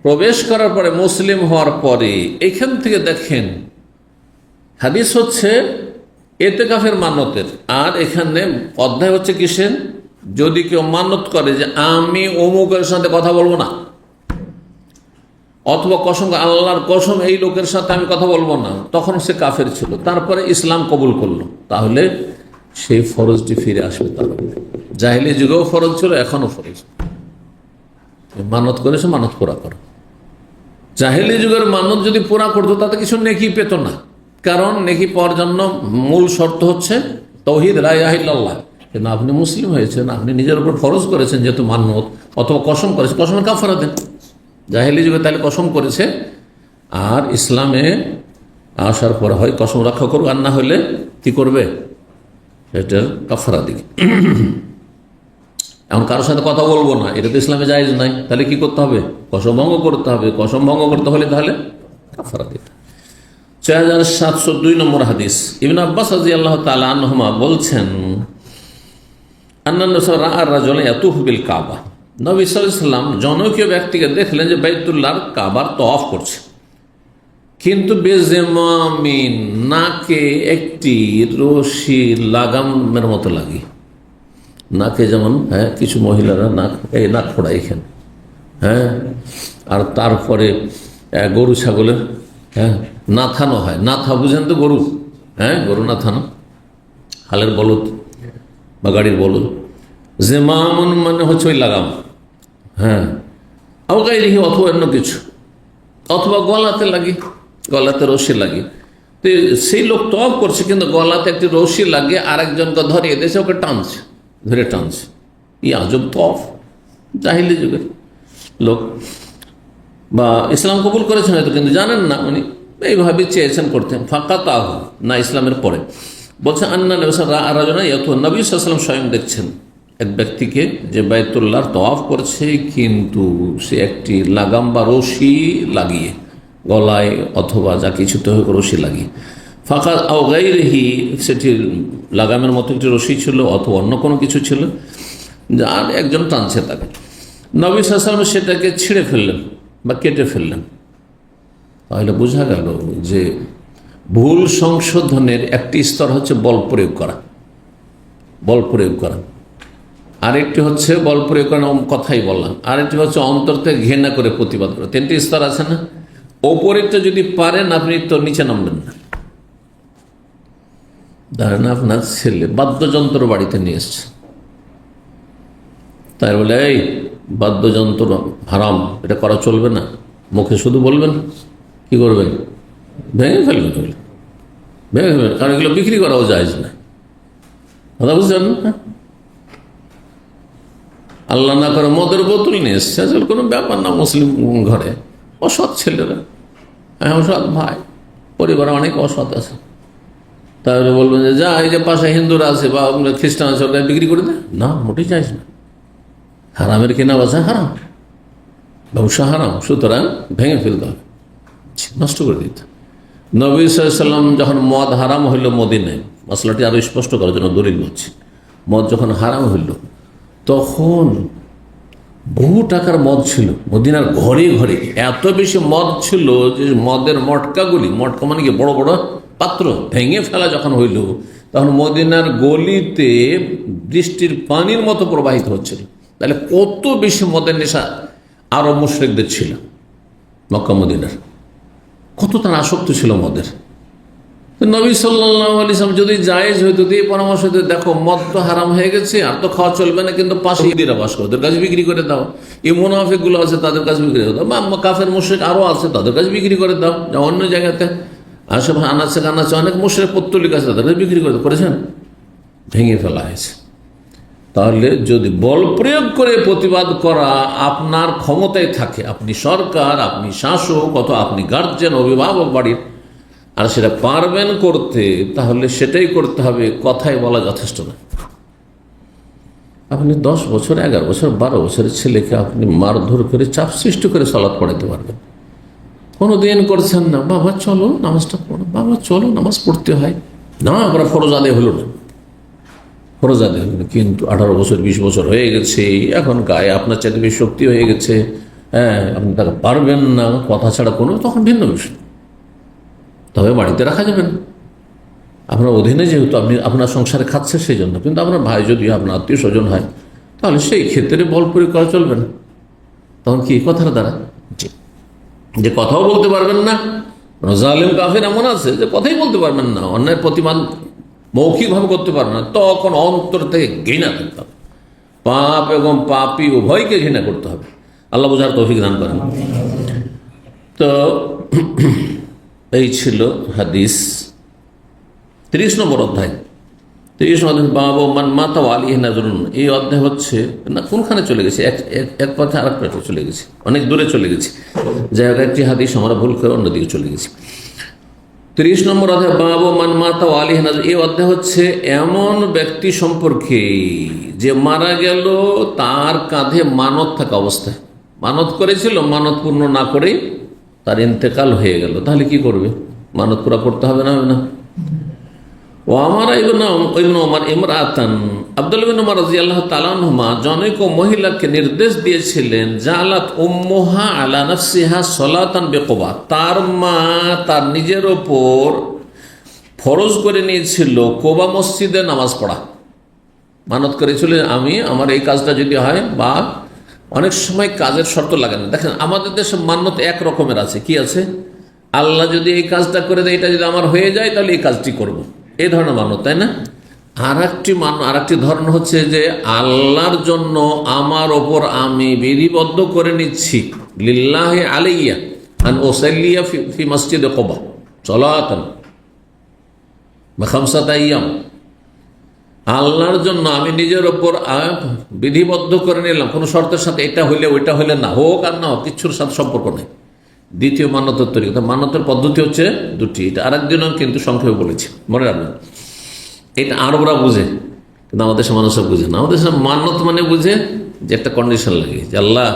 Speaker 1: প্রবেশ করার পরে, মুসলিম হওয়ার পরে। এখান থেকে দেখেন হাদিস হচ্ছে ইতিকাফের মানতের, আর এখানে অধ্যায় হচ্ছে কিসের? যদি কেউ মানত করে যে আমি অমুকের সাথে কথা বলবো না, অথবা কসম, আল্লাহর কসম এই লোকের সাথে আমি কথা বলবো না, তখন সে কাফের ছিল, তারপরে ইসলাম কবুল করলো, তাহলে সেই ফরজটি ফিরে আসবে তার উপরে। জাহেলি যুগেও ফরজ ছিল, এখনো ফরজ। মানত করেছে, মানত পুরা করো। জাহেলি যুগের মানত যদি পুরা করতো তাতে কিছু নেকি পেত না, কারণ নেকি পাওয়ার জন্য মূল শর্ত হচ্ছে তাওহীদ, লা ইলাহা ইল্লাল্লাহ। কিন্তু আপনি মুসলিম হয়েছেন, আপনি নিজের উপর ফরজ করেছেন, যেহেতু মানত, অথবা কসম করেছে, কসমের কাফারা দেন। জাহেলি যুগে তাহলে কসম করেছে, আর ইসলামে আসার পরে হয় কসম রক্ষা করবে, আর না হলে কি করবে? এটার কাফারা দিকে। এখন কারোর সাথে কথা বলবো না, এটা তো ইসলামে জায়েজ নাই, তাহলে কি করতে হবে? কসম ভঙ্গ করতে হবে। কসম ভঙ্গ করতে হলে তাহলে কাফারা দিতে। 6702 নম্বর হাদিস, ইবনে আব্বাস রাদিয়াল্লাহু তাআলা আনহুমা বলছেন, আন্নান রাসূল রাআ রাজুলান ইয়াতুফু বিল কাবা, নবী সাল্লাল্লাহু আলাইহি ওয়াসাল্লাম জনৈক ব্যক্তিকে দেখলেন যে বাইতুল্লাহর কাবার তওয়াফ করছে, কিন্তু বেজেমামিন, নাকে একটি রশি লাগামের মতো লাগিয়ে। নাকে যেমন, হ্যাঁ, কিছু মহিলারা নাক ফোড়ায়, এখানে হ্যাঁ, আর তারপরে গরু ছাগলের নাথানো হয়। নাথা বুঝেন তো? গরু, হ্যাঁ, গরু নাথানো, হালের বলদ বা গাড়ির বলদ। জেমামন মানে হচ্ছে ওই লাগাম, হ্যাঁ, আওগাইরিহি অথবা অন্য কিছু, অথবা গলাতে লাগে, গলাতে রশি লাগে। তো সেই লোক তওয়াফ করছে কিন্তু গলাতে একটি রশি লাগে, আরেকজনকে ধরিয়ে দিয়েছে, ওকে টানছে, ধরে টানছে। ই আজব তওয়াফ, জাহিলি যুগের লোক, বা ইসলাম কবুল করেছেন হয়তো কিন্তু জানেন না, উনি এইভাবে চেয়েছেন করতে। ফাঁকা তাহ না, ইসলামের পরে বলছে আন্না রাজনা নবী সাল্লাল্লাহু স্বয়ং দেখছেন এক ব্যক্তিকে যে বাইতুল্লাহর তওয়াফ করছে, কিন্তু সে একটি লাগাম বা রশি লাগিয়ে, গলায় অথবা যা কিছুতে হোক রশি লাগিয়ে, ফাঁকা আও গায়রিহি, সেটি লাগামের মতো একটি রশি ছিল অথবা অন্য কোনো কিছু ছিল, আর একজন টানছে তাকে। নবী সাল্লাল্লাহু আলাইহি ওয়াসাল্লাম সেটাকে ছিঁড়ে ফেললেন বা কেটে ফেললেন। তাহলে বোঝা গেল যে ভুল সংশোধনের একটি স্তর হচ্ছে বল প্রয়োগ করা, বল প্রয়োগ করা, আরেকটি হচ্ছে বল প্রয়োগ করার কথাই বললাম, আরেকটি হচ্ছে অন্তর থেকে ঘৃণা করে প্রতিবাদ করা। তিনটি স্তর আছে না? ওপরেরটা যদি পারেন আপনি তো নিচে নামবেন না। ধরেন আপনার ছেলে বাদ্যযন্ত্র বাড়িতে নিয়ে এসছে, তাই বলে এই বাদ্যযন্ত্র হারাম, এটা করা চলবে না, মুখে শুধু বলবেন, কি করবেন? ভেঙে ফেলবেন, ওগুলো ভেঙে ফেলবেন, কারণ এগুলো বিক্রি করাও যায় না। কথা বুঝছেন না? আল্লাহ না করে মদের বোতল নিয়ে এসছে, আসলে কোনো ব্যাপার না। মুসলিম ঘরে অসৎ ছেলেরা, অসৎ ভাই, পরিবারে অনেক অসৎ আছে, তাহলে বলবেন যে যা এই যে পাশে হিন্দুরা আছে বা খ্রিস্টান আছে ওরা বিক্রি করে দেয় না, মোটেই চাইছ না। হারামের কেনা বাসা হারাম, ব্যবসা হারাম, সুতরাং ভেঙে ফেলতে হবে, নষ্ট করে দিতে। নবী সাল্লাল্লাহু আলাইহি ওয়াসাল্লাম যখন মদ হারাম হইল মদিনায়, মশলাটি আরো স্পষ্ট করার জন্য দলিল বলছি, মদ যখন হারাম হইল তখন বহু টাকার মদ ছিল মদিনার ঘরে ঘরে, এত বেশি মদ ছিল যে মদের মটকাগুলি, মটকা মানে কি বড় বড় পাত্র, ভেঙে ফেলা যখন হইল তখন মদিনার গলিতে বৃষ্টির পানির মতো প্রবাহিত হচ্ছিল। তাহলে কত বেশি মদের নেশা আরব মুশরিকদের ছিল, মক্কা মদিনার কত তার আসক্ত ছিল মদের। নবী সাল্লাল্লাহু আলাইহি ওয়াসাল্লাম যদি জায়েজ হইতো, দিয়ে পরামর্শ দিতে, দেখো মদ তো হারাম হয়ে গেছে, আর তো খাওয়া চলবে না, কিন্তু পাশে ইহুদিরা বাস করে, ওদের কাছে বিক্রি করে দাও। এই মুনাফিকগুলো আছে তাদের কাছে বিক্রি করে দাও, বা কাফের মুশরিক আরও আছে তাদের কাছে বিক্রি করে দাও, যা অন্য জায়গাতে আসে আনাচে কানাচে অনেক মুশরিক পত্তলিক আছে তাদের কাছে বিক্রি করে দাও। করেছেন? ভেঙে ফেলা হয়েছে। তাহলে যদি বল প্রয়োগ করে প্রতিবাদ করা আপনার ক্ষমতায় থাকে, আপনি সরকার, আপনি শাসক, অথবা আপনি গার্জেন, অভিভাবক বাড়ির, আর সেটা পারবেন করতে, তাহলে সেটাই করতে হবে, কথাই বলা যথেষ্ট না। আপনি 10 বছর, 11 বছর, 12 বছরের ছেলেকে আপনি মারধর করে চাপ সৃষ্টি করে সালাত পড়াতে পারবেন। কোনো দিন করছেন না, বাবা চলো নামাজটা পড়ো, বাবা চলো নামাজ পড়তে হয় না, আমরা ফরজ আদায় হলো না, ফরজ আদায় হলো না, কিন্তু 18 বছর 20 বছর হয়ে গেছে, এখন গায়ে আপনার চাইতে বেশি শক্তি হয়ে গেছে, হ্যাঁ, আপনি তাকে পারবেন না, কথা ছাড়া কোনো, তখন ভিন্ন বিষয়। তবে বাড়িতে রাখা যাবে না, আপনার অধীনে, যেহেতু আপনি আপনার সংসারে খাচ্ছে সেই জন্য। কিন্তু আপনার ভাই যদি আপনার আত্মীয় স্বজন হয়, তাহলে সেই ক্ষেত্রে বল প্রয়োগ করা চলবে না। তখন কি কথার দ্বারা যে কথাও বলতে পারবেন না, জালেম কাফের এমন আছে যে কথাই বলতে পারবেন না, অন্যায়ের প্রতিবাদ মৌখিকভাবে করতে পারবেন না, তখন অন্তর থেকে ঘৃণা করতে হবে, পাপ এবং পাপী উভয়কে ঘৃণা করতে হবে। আল্লাহ বোঝার তৌফিক দান করেন। তো এই ছিল হাদিস 30 নম্বর অধ্যায়। 30 নম্বর বাবু মান মাতা আলিহি নাজরুন। এই অধ্যায় হচ্ছে না, কোনখানে চলে গেছে, এক পথে আরেক পথে চলে গেছে, অনেক দূরে চলে গেছে, যাই হোক একটি হাদিস আমরা ভুল করে অন্যদিকে চলে গেছি। 30 নম্বর অধ্যায় বাবু মান মাতা আলিহি নাজরুন। এই অধ্যায় হচ্ছে এমন ব্যক্তি সম্পর্কে যে মারা গেল তার কাঁধে মানত থাকা অবস্থায়, মানত করেছিল, মানত পূর্ণ না করেই তার ইন্তেকাল হয়ে গেল, তাহলে কি করবে? মানত পুরা করতে হবে না? হবে না? ও আমার ইবনে ওমর ইমরাতান, আব্দুল্লাহ ইবনে ওমর রাদিয়াল্লাহু তাআলা আনহুমা জনৈক মহিলাকে নির্দেশ দিয়েছিলেন, জালাত উম্মুহা আলা নাফসিহা সালাতান বিকুবা, তার মা তার নিজের ওপর ফরজ করে নিয়েছিল কোবা মসজিদে নামাজ পড়া। মানত করেছিল, আমি আমার এই কাজটা যদি হয়, বা অনেক সময় কাজের শর্ত লাগে না। দেখেন আমাদের দেশে মান্যত এক রকমের আছে, কি আছে, আল্লাহ যদি এই কাজটা করে দেয়, এটা যদি আমার হয়ে যায় তাহলে এই কাজটি করব, এই ধরনের মান্যত, তাই না? আর একটি ধরন হচ্ছে যে আল্লাহর জন্য আমার ওপর আমি বিধিবদ্ধ করে নিচ্ছি, লিল্লাহি আলাইয়া আন উসাল্লিয়া ফি মসজিদে কুবা সালাতান খামসাতা আইয়াম। আল্লাহর জন্য আমি নিজের ওপর বিধিবদ্ধ করে নিলাম, কোনো শর্তের সাথে, এটা হইলে ওইটা হইলে না, হোক আর না হোক, কিচ্ছুর সাথে সম্পর্ক নেই। দ্বিতীয় মান্যতের তরিকা, মান্যতের পদ্ধতি হচ্ছে দুটি, এটা আরেকদিনও কিন্তু সংক্ষেপে বলেছি, মনে রাখবেন। এটা আরবরা বুঝে, কিন্তু আমাদের দেশের মানুষরা বুঝে না। আমাদের দেশের মান্যত মানে বুঝে যে একটা কন্ডিশন লাগে, যে আল্লাহ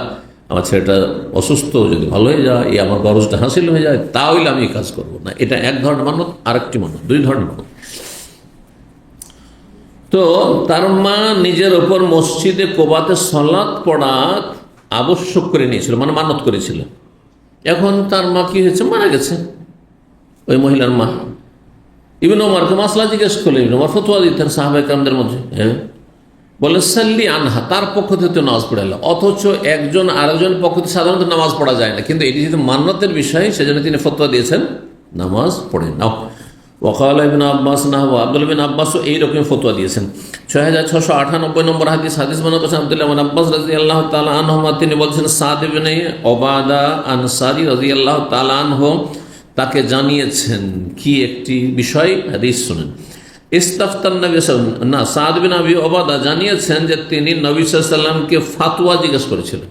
Speaker 1: আমার ছেলেটা অসুস্থ, যদি ভালো হয়ে যায়, এই আমার গরজটা হাসিল হয়ে যায়, তাহলে আমি এই কাজ করবো না। এটা এক ধরনের মান্যত, আরেকটি মান্যত, দুই ধরনের মান্যত। তো তার মা নিজের ওপর মসজিদে কোবাতে সালাত পড়া আবশ্যক করে নিয়েছিল, মানে মানত করেছিল। এখন তার মা কি হয়েছে, মারা গেছে, ওই মহিলার মা। ইবনে ওমরকে মাসলা জিজ্ঞেস করলে ইবনে ওমর ফতোয়া দিতেন সাহাবায়ে কেরামদের মধ্যে, বলে সাল্লি আনহা, তার পক্ষ থেকে নামাজ পড়াইল। অথচ একজন আরেকজনের পক্ষ থেকে সাধারণত নামাজ পড়া যায় না, কিন্তু এটি যেহেতু মান্যতের বিষয়, সেজন্য তিনি ফতোয়া দিয়েছেন নামাজ পড়ে নাও। ওয়াকাল ইবনে আব্বাস নাহওয়া, আব্দুল্লাহ বিন আব্বাসও এইরকম ফতোয়া দিয়েছেন। 6698 নম্বর হাদিস বর্ণনা করেছেন আব্দুল্লাহ বিন আব্বাস রাদিয়াল্লাহু তাআলা আনহুমা, তিনি বলছেন সাদ ইবনে ওবাদা আনসারী রাদিয়াল্লাহু তাআলা আনহু তাকে জানিয়েছেন কি একটি বিষয়, হাদিস শুনেন। ইস্তাফতান নবী সাল্লাল্লাহু না, সাদ বিন আবি ওবাদা জানিয়েছেন যে তিনি নবী সাল্লাল্লাহু আলাইহি ওয়াসাল্লামকে ফাতোয়া জিজ্ঞেস করেছিলেন।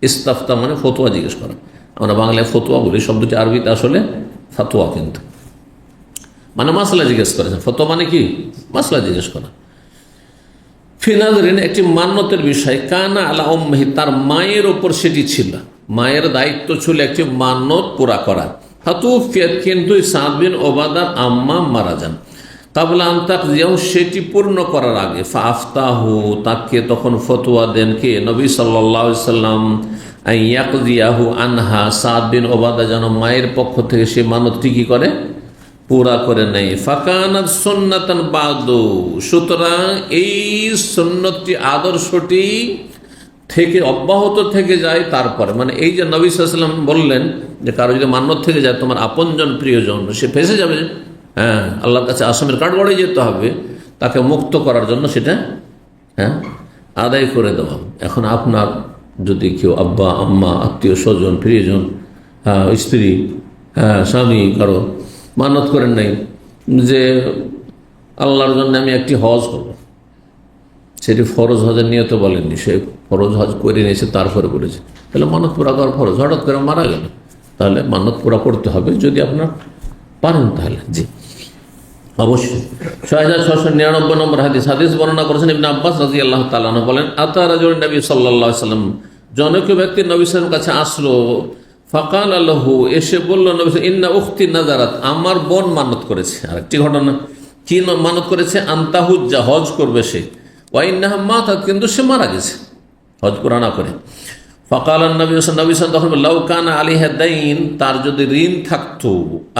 Speaker 1: ইস্তাফতা মানে ফতোয়া জিজ্ঞেস করা, আমরা বাংলায় ফতোয়া বলি, শব্দটি আরবিতে আসলে ফাতোয়া, কিন্তু মানে মাসলা জিজ্ঞেস করেছেন। ফতোয়া মানে কি, মাসলা জিজ্ঞেস করা। ফিনাজরিন একটি মান্যতের বিষয়, কানা আলা উম্মিহি, তার মায়ের ওপর সেটি ছিল, মায়ের দায়িত্ব ছিল একটি মান্যত পুরা করা। ফাতুফিয়াত, কিন্তু সাদ বিন ওবাদার আম্মা মারা যান। কাবলা আন তাকজিয়াহু, সেটি পূর্ণ করার আগে, ফাআফতাহু, তাকে তখন ফতোয়া দেন কে, নবী সাল্লাল্লাহু আলাইহি ওয়াসাল্লাম, আইয়াকজিয়াহু আনহা, সাদ বিন ওবাদা যেন মায়ের পক্ষ থেকে সেই মান্যতটি কি করে, পুরা করে নেই। ফাকানাত সুন্নাতান বাদু, সুতরাং এই সুন্নতটি, আদর্শটি থেকে অব্যাহত থেকে যায় তারপরে। মানে এই যে নবী সাল্লাল্লাহু আলাইহি ওয়াসাল্লাম বললেন যে কারো যদি মান্যত থেকে যায়, তোমার আপনজন প্রিয়জন, সে ফেঁসে যাবে, হ্যাঁ, আল্লাহর কাছে আসামের কাঠগড়াই যেতে হবে, তাকে মুক্ত করার জন্য সেটা আদায় করে দেওয়া। এখন আপনার যদি কেউ আব্বা আম্মা, আত্মীয় স্বজন, প্রিয়জন, স্ত্রী, স্বামী কারো মানত করেন নাই যে আল্লাহর জন্য আমি একটি হজ করব, সেটি ফরজ হজের নিয়ত বলেননি, সে ফরজ হজ করে নিয়েছে, তারপরে করেছে, তাহলে মানত পুরা করার ফরজ, হঠাৎ করে মারা গেল, তাহলে মানত পুরা করতে হবে, যদি আপনার পারেন তাহলে। জি অবশ্যই। 6699 নম্বর হাদিস বর্ণনা করেছেন ইবনে আব্বাস রাদিয়াল্লাহু তাআলা আনহু বলেন, আতা রাজুলুন নবী সাল্লাল্লাহু আলাইহি ওয়াসাল্লাম, জনৈক ব্যক্তি নবী সাল্লাল্লাহু আলাইহি ওয়াসাল্লামের কাছে আসলো। ফাকাল আল্লাহু, এসে বলল নবী, ইন্না উখতি নাযারাত, আমার বোন মানত করেছে। আরেকটি ঘটনা, কি মানত করেছে, আনতাহুজ্জা, হজ করবে সে, ওয়া ইন্নাহা মাতাত, কিন্তু সে মারা গেছে হজ পুরা না করে। ফাকাল নবী সাল্লাল্লাহু তখন লাউ কানা আলাইহা দাইন, তার যদি ঋণ থাকতো,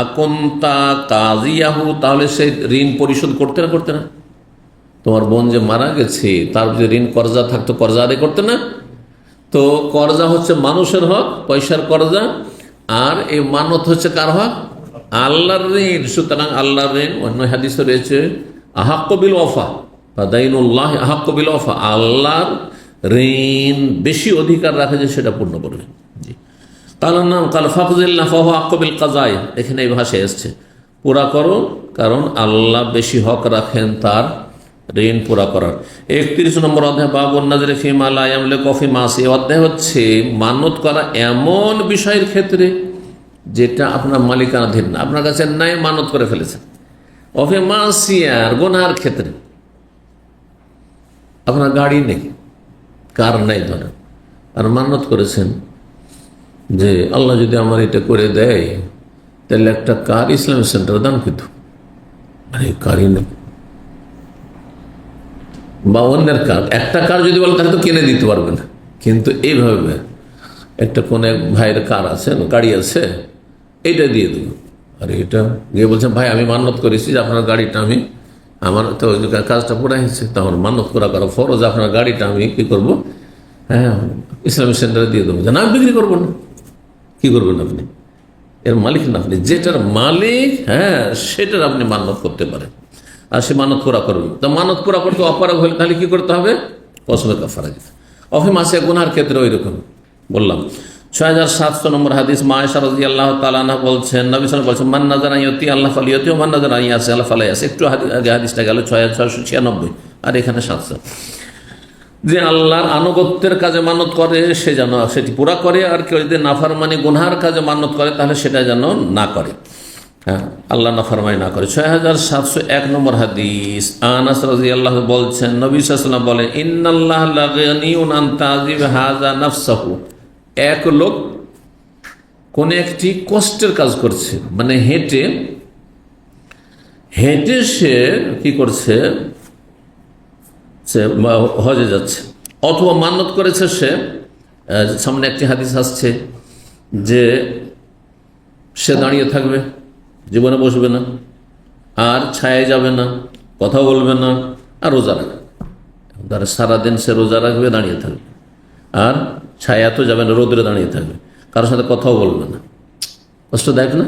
Speaker 1: আকুনতা কাজিয়াহু, তাহলে সে ঋণ পরিশোধ করতে না? তোমার বোন যে মারা গেছে, তার যদি ঋণ কর্জা থাকতো, কর্জা আদায় করতে না? তো কর্জা হচ্ছে মানুষের হক, পয়সার কর্জা, আর এই মানত হচ্ছে কার হক, আল্লাহর ঋণ। সুতরাং আল্লাহর ঋণ, অন্য হাদিসে রয়েছে আহাক্কু বিল ওয়াফা বা দাইনুল্লাহ আহাক্কু বিল ওয়াফা, আল্লাহর ঋণ বেশি অধিকার রাখে যে সেটা পূর্ণ করবে। জি, কালার নাম কাল ফাফজিল্লাহ ফাহু আহাক্কু বিল কাযাই, এখানে এই ভাষায় এসছে পুরা করো, কারণ আল্লাহ বেশি হক রাখেন তার ঋণ পুরা করার। 31 নম্বর অধ্যায়, বাবুন নাযরি ফিমা লা ইয়ামলিকু ফি মাসি, অধ্যায় হচ্ছে মানত করা এমন বিষয়ের ক্ষেত্রে যেটা আপনার মালিকানাধীন না, আপনার কাছে নাই, মানত করে ফেলেছেন। অফি মাসিয়ার, গুনার ক্ষেত্রে, আপনার গাড়ি নেই, কার নেই ধরেন, আর মানত করেছেন যে আল্লাহ যদি আমার এটা করে দেয় তাহলে একটা কার ইসলামী সেন্টার দান, কিন্তু মানে কারই নেই, বা অন্যের কার, একটা কার যদি বলে তাহলে তো কিনে দিতে পারবে না, কিন্তু এইভাবে একটা কোন এক ভাইয়ের কার আছে, গাড়ি আছে, এইটা দিয়ে দেবো। আর এটা গিয়ে বলছেন, ভাই আমি মান্যত করেছি যে আপনার গাড়িটা আমি, আমার তো কাজটা পুরা হয়েছে, তখন মান্যত করা ফরজ, আপনার গাড়িটা আমি কি করবো, হ্যাঁ ইসলামিক সেন্টারে দিয়ে দেবো, না আমি বিক্রি করবো না। কি করবেন আপনি? এর মালিক না আপনি, যেটার মালিক হ্যাঁ সেটার আপনি মানত করতে পারেন, আর সে মানত পুরা করবে। তা মানত পুরা করতে অপারগ হলে তাহলে কি করতে হবে? কসমের কাফারা দিতে। অফিম আছে গুনার ক্ষেত্রে ওই রকম বললাম। 6700 নম্বর হাদিস, মা আয়েশা রাদিয়াল্লাহু তাআলা আনহা বলছেন, নবী সাল্লাল্লাহু আলাইহি ওয়াসাল্লাম বলছেন, মান নাযারা ইয়াতি আল্লাহ ফালিয়াতি ওয়া মান নাযারা ইয়াসি আল্লাহ ফালায়াসি। একটু আগে হাদিসটা গেল 6696, আর এখানে 700, যে আল্লাহর আনুগত্যের কাজে মানত করে সে যেন সেটি পুরা করে, আর কেউ যদি নাফরমানি গুনহার কাজে মানত করে তাহলে সেটা যেন না করে, হ্যাঁ আল্লাহ নাফরমানি না করে। 6701 নম্বর হাদিস, আনাস রাদিয়াল্লাহু বলছেন, নবী সাল্লাল্লাহু আলাইহি ওয়াসাল্লাম বলেন, ইন্নাল্লাহা লাগানিউন আন তাযিব হাযা নাফসাহু। এক লোক কোন একটি কষ্টের কাজ করছে, মানে হেঁটে হেঁটে সে কি করছে, সে হজে যাচ্ছে, অথবা মান্যত করেছে সে, সামনে একটি হাদিস আসছে যে সে দাঁড়িয়ে থাকবে, জীবনে বসবে না, আর ছায়ে যাবে না, কথা বলবে না, আর রোজা রাখবে। তার সারাদিন সে রোজা রাখবে, দাঁড়িয়ে থাকবে, আর ছায়া তো যাবে না, রোদরে দাঁড়িয়ে থাকবে, কারোর সাথে কথাও বলবে না। কষ্টদায়ক না?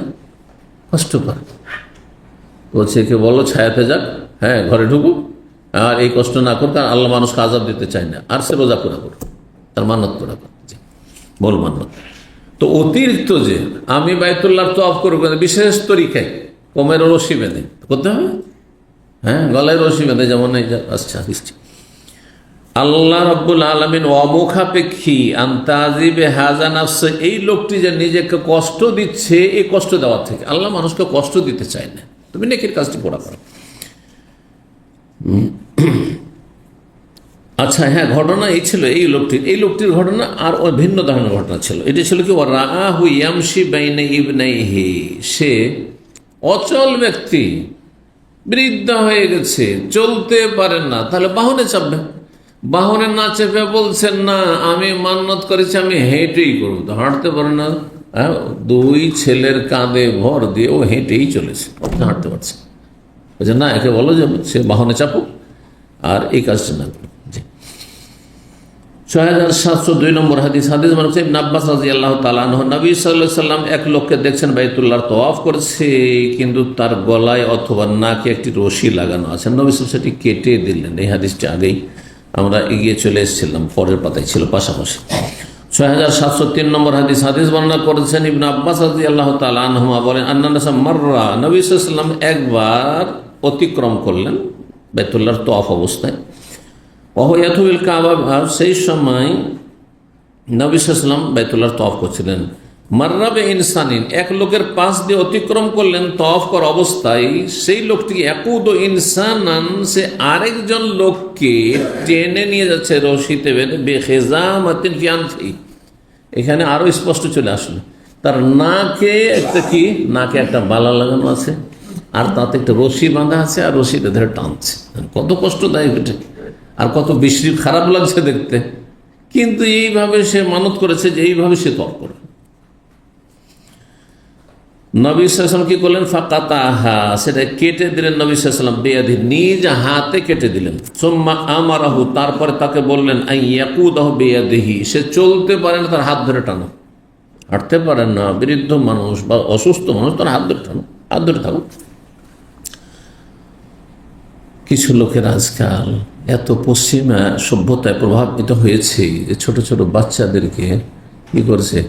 Speaker 1: কষ্টকর। বলছে কে বলো ছায়াতে যাক, হ্যাঁ ঘরে ঢুকুক, আর এই কষ্ট না করতে, আর আল্লাহ মানুষকে আযাব দিতে চায় না, আর সে রোজা পুরা করো, তার মান্নত পুরা করো, বল মান্নত। তো অতিরিক্ত যে আমি বাইতুল্লাহর তওয়াফ করবো বিশেষ তরিকায়, কোমরে রশি বেঁধে করতে হবে, হ্যাঁ গলায় রশি বেঁধে, যেমন এই আচ্ছা হিস্ট্রি। আল্লাহ রাব্বুল আলামিন অমুখাপেক্ষী আনতাজিবে হাযা নাফস, এই লোকটি যে নিজেকে কষ্ট দিচ্ছে, এই কষ্ট দেওয়ার থেকে আল্লাহ মানুষকে কষ্ট দিতে চায় না, তুমি নেকির কাজটি পুরা করো। আচ্ছা হ্যাঁ, ঘটনা এই ছিল এই লোকটির ঘটনা, আর ওই ভিন্ন ধরনের ঘটনা ছিল। এটি ছিল কি, রাআহু ইয়ামশি বাইনা ইবনাইহি, সে অচল ব্যক্তি, বৃদ্ধ হয়ে গেছে, চলতে পারেন না, তাহলে বাহনে চাপবে। বাহনে না চেপে বলছেন না আমি মান্নত করেছি আমি হেঁটেই করবো, তো হাঁটতে পারে না, হ্যাঁ দুই ছেলের কাঁধে ভর দিয়ে ও হেঁটেই চলেছে, হাঁটতে পারছে না, একে বলো যে সে বাহনে চাপুক আর এই কাজটা না করুক। 6702 নম্বর হাদিস, মানে ইবনে আব্বাস রাদিয়াল্লাহু তাআলা আনহু, নবী সাল্লাল্লাহু আলাইহি ওয়াসাল্লাম এক লোককে দেখছেন বাইতুল্লাহর তওয়াফ করছে, কিন্তু তার গলায় অথবা নাকে একটি রশি লাগানো আছে, নবী সাল্লাল্লাহু সেটি কেটে দিলেন। এই হাদিসটি আগেই আমরা এগিয়ে চলে এসেছিলাম, পরের পাতায় ছিল পাশাপাশি। 6703 নম্বর হাদিস বর্ণনা করেছেন ইবনে আব্বাস রাদিয়াল্লাহু তাআলা আনহুমা বলেন, আন্নাস মাররা, নবী সাল্লাল্লাহু আলাইহি ওয়াসাল্লাম একবার অতিক্রম করলেন বাইতুল্লাহর তওয়াফ অবস্থায়, ওয়াহুয়াতুল কাবা, সেই সময় নবী সাল্লাল্লাহু আলাইহি ওয়াসাল্লাম বাইতুল্লাহর তওয়াফ করছিলেন। মাররাবে ইনসানিন, এক লোকের পাশ দিয়ে অতিক্রম করলেন তওয়াফ করা অবস্থায়, সেই লোকটি ইয়াকুদু ইনসানান, সে আরেকজন লোককে টেনে নিয়ে যাচ্ছে রশিতে বেঁধে, বিখিজামাতিন ফি আনফি, এখানে আরো স্পষ্ট চলে আসলো, তার নাকে একটা কি, নাকে একটা বালা লাগানো আছে, আর তাতে একটা রশি বাঁধা আছে, আর রশিটা ধরে টানছে। কত কষ্টদায়ক এটা, আর কত বিশ্রী খারাপ লাগছে দেখতে, কিন্তু এইভাবে সে মানত করেছে যে এইভাবে সে তওয়াফ করবে। নবী সাল্লাল্লাহু আলাইহি ওয়াসাল্লাম কি করলেন, ফাকাতাহা, সেটা কেটে দিলেন নবী সাল্লাল্লাহু আলাইহি ওয়াসাল্লাম, বিয়াদি, নিজ হাতে কেটে দিলেন। সুম্মা আমারাহু, তারপরে তাকে বললেন, আন ইয়াকুদাহু বিয়াদিহি, সে চলতে পারে না তার হাত ধরে টানো, হাঁটতে পারেন না বৃদ্ধ মানুষ বা অসুস্থ মানুষ, তার হাত ধরে টানো, হাত ধরে থাকো। কিছু লোকের আজকাল এত পশ্চিমা সভ্যতায় প্রভাবিত হয়েছে যে ছোট ছোট বাচ্চাদেরকে কি করছে,